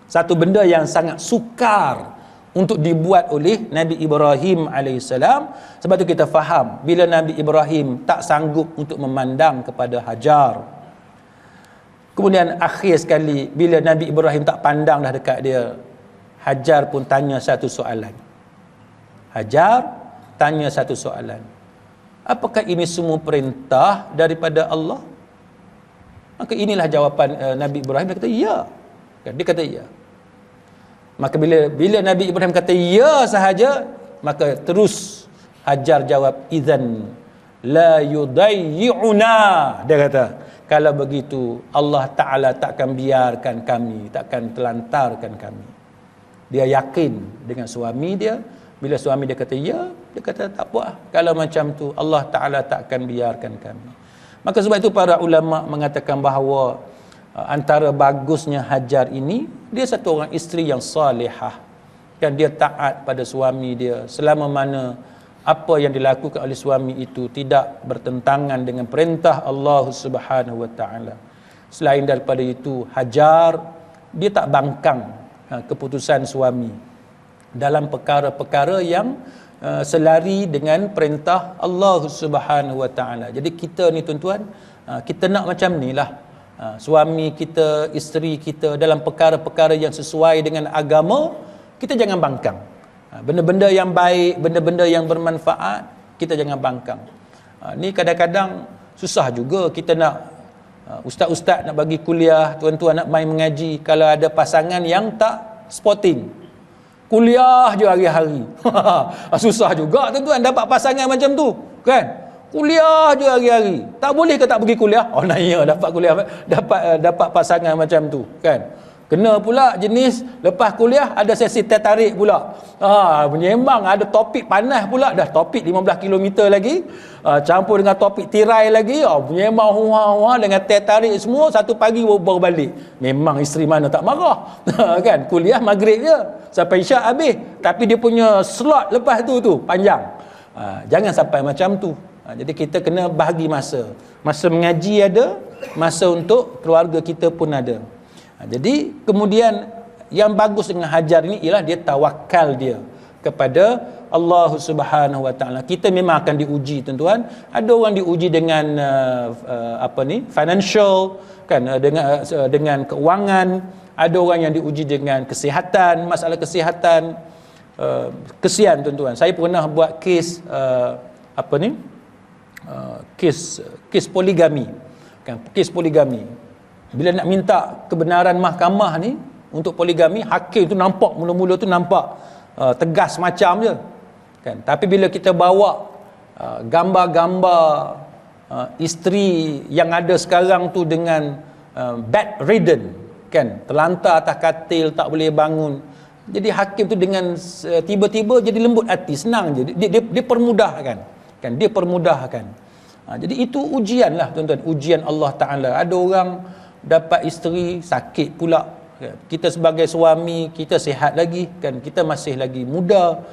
Satu benda yang sangat sukar untuk dibuat oleh Nabi Ibrahim AS. Sebab tu kita faham bila Nabi Ibrahim tak sanggup untuk memandang kepada Hajar. Kemudian akhir sekali bila Nabi Ibrahim tak pandang dah dekat dia, Hajar pun tanya satu soalan. Hajar tanya satu soalan. Apakah ini semua perintah daripada Allah? Maka inilah jawapan Nabi Ibrahim. Dia kata ya. Dia kata ya. Maka bila Nabi Ibrahim kata ya sahaja, maka terus Hajar jawab, idzan la yudayyi'una. Dia kata, kalau begitu Allah Ta'ala takkan biarkan kami, takkan telantarkan kami. Dia yakin dengan suami dia. Bila suami dia kata ya, dia kata tak apa, kalau macam tu Allah Ta'ala takkan biarkan kami. Maka sebab itu para ulama mengatakan bahawa antara bagusnya Hajar ini, dia satu orang isteri yang salihah, dan dia taat pada suami dia selama mana apa yang dilakukan oleh suami itu tidak bertentangan dengan perintah Allah Subhanahu wa taala. Selain daripada itu, Hajar dia tak bangkang keputusan suami dalam perkara-perkara yang selari dengan perintah Allah Subhanahu wa taala. Jadi kita ni tuan-tuan, kita nak macam nilah. Suami kita, isteri kita dalam perkara-perkara yang sesuai dengan agama, kita jangan bangkang. Benda-benda yang baik, benda-benda yang bermanfaat, kita jangan bangkang. Ni kadang-kadang susah juga kita nak ustaz-ustaz nak bagi kuliah, tuan-tuan nak main mengaji, kalau ada pasangan yang tak sporting, kuliah je hari-hari. Susah juga tuan-tuan dapat pasangan macam tu, kan? Kuliah je hari-hari. Tak boleh ke tak pergi kuliah? Oh naya dapat kuliah, dapat pasangan macam tu, kan? Kena pula jenis lepas kuliah ada sesi tertarik pula. Menyembang, ada topik panas pula, dah topik 15 km lagi, campur dengan topik tirai lagi, menyembang huah-huah dengan tertarik semua, satu pagi baru balik. Memang isteri mana tak marah. Kan? Kuliah maghrib je sampai isyak habis, tapi dia punya slot lepas tu panjang. Jangan sampai macam tu. Jadi kita kena bahagi masa. Masa mengaji ada, masa untuk keluarga kita pun ada. Jadi kemudian yang bagus dengan Hajar ini ialah dia tawakal dia kepada Allah Subhanahu wa taala. Kita memang akan diuji tuan-tuan. Ada orang diuji dengan financial, kan, dengan keuangan. Ada orang yang diuji dengan kesihatan, masalah kesihatan. Kesian tuan-tuan. Saya pernah buat kes kes poligami. Kan, kes poligami. Bila nak minta kebenaran mahkamah ni untuk poligami, hakim tu nampak mula-mula tu nampak tegas macam je, kan. Tapi bila kita bawa gambar-gambar isteri yang ada sekarang tu dengan bedridden, kan, terlantar atas katil, tak boleh bangun, jadi hakim tu dengan tiba-tiba jadi lembut hati, senang je, dia permudahkan, kan, dia permudahkan. Jadi itu ujian lah tuan-tuan, ujian Allah Ta'ala. Ada orang dapat isteri sakit pula. Kita sebagai suami, kita sihat lagi, kan, kita masih lagi muda,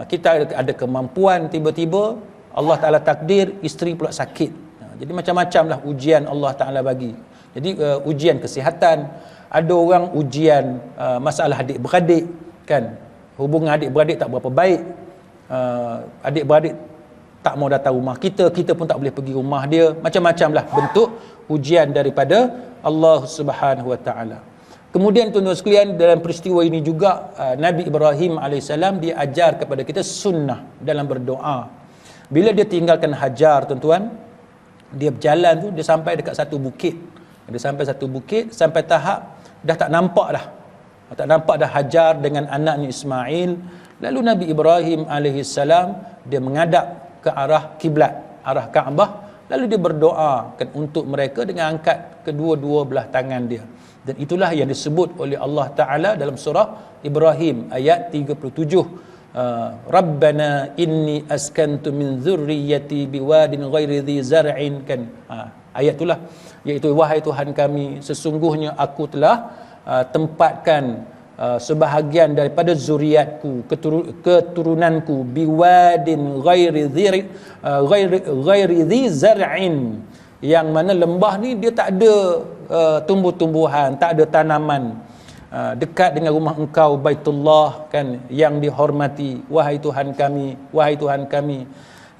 kita ada kemampuan, tiba-tiba Allah Ta'ala takdir isteri pula sakit. Jadi macam-macam lah ujian Allah Ta'ala bagi. Jadi ujian kesihatan, ada orang ujian masalah adik-beradik, kan, hubungan adik-beradik tak berapa baik, adik-beradik tak mau datang rumah kita, kita pun tak boleh pergi rumah dia. Macam-macam lah bentuk ujian daripada Allah Subhanahu wa taala. Kemudian tuan-tuan sekalian, dalam peristiwa ini juga Nabi Ibrahim AS dia ajar kepada kita sunnah dalam berdoa. Bila dia tinggalkan Hajar tuan-tuan, dia berjalan tu, dia sampai dekat satu bukit. Dia sampai satu bukit, sampai tahap dah tak nampak dah Tak nampak dah Hajar dengan anaknya Ismail. Lalu Nabi Ibrahim alaihissalam dia menghadap ke arah kiblat, arah Kaabah, lalu dia berdoa kan untuk mereka dengan angkat kedua-dua belah tangan dia. Dan itulah yang disebut oleh Allah Taala dalam surah Ibrahim ayat 37. Rabbana inni askantu min dzurriyyati biwadin ghairi dzi zar'in kan. Ayat itulah, iaitu wahai Tuhan kami, sesungguhnya aku telah tempatkan sebahagian daripada zuriatku, keturunanku, biwadin ghairi dzi zar'in, yang mana lembah ni dia tak ada tumbuh-tumbuhan, tak ada tanaman, dekat dengan rumah engkau Baitullah kan, yang dihormati. Wahai Tuhan kami, wahai Tuhan kami,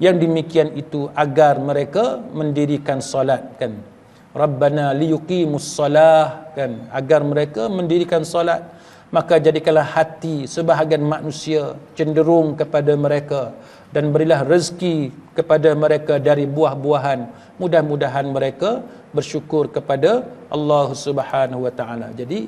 yang demikian itu agar mereka mendirikan solat kan. Rabbana liyuqimus salah kan, agar mereka mendirikan solat. Maka jadikanlah hati sebahagian manusia cenderung kepada mereka, dan berilah rezeki kepada mereka dari buah-buahan. Mudah-mudahan mereka bersyukur kepada Allah Subhanahu wa taala. Jadi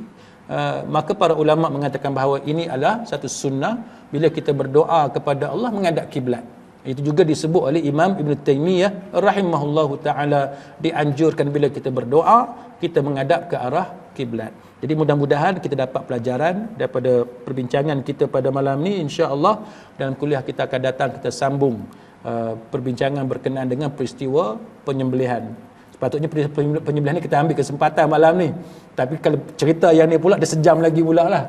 maka para ulama mengatakan bahawa ini adalah satu sunnah bila kita berdoa kepada Allah menghadap kiblat. Itu juga disebut oleh Imam Ibn Taymiyah rahimahullahu taala, dianjurkan bila kita berdoa kita menghadap ke arah kiblat. Jadi mudah-mudahan kita dapat pelajaran daripada perbincangan kita pada malam ni. Insya-Allah dalam kuliah kita akan datang kita sambung perbincangan berkenaan dengan peristiwa penyembelihan. Sepatutnya penyembelihan ni kita ambil kesempatan malam ni. Tapi kalau cerita yang ni pula, dia sejam lagi pula lah.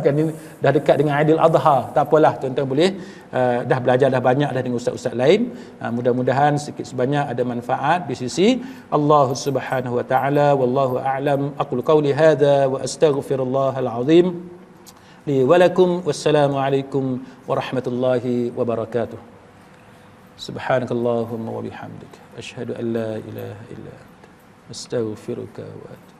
Kan ini dah dekat dengan Aidil Adha. Tak apalah, tuan-tuan boleh dah belajar dah banyak dah dengan ustaz-ustaz lain. Mudah-mudahan sedikit sebanyak ada manfaat di sisi Allah Subhanahu wa taala. Wallahu a'lam. Aqulu qawli hadza wa astaghfirullahal azim li wa lakum. Wassalamu alaikum warahmatullahi wabarakatuh. Subhanakallahumma wa bihamdika asyhadu an la ilaha illa anta astaghfiruka wa atubu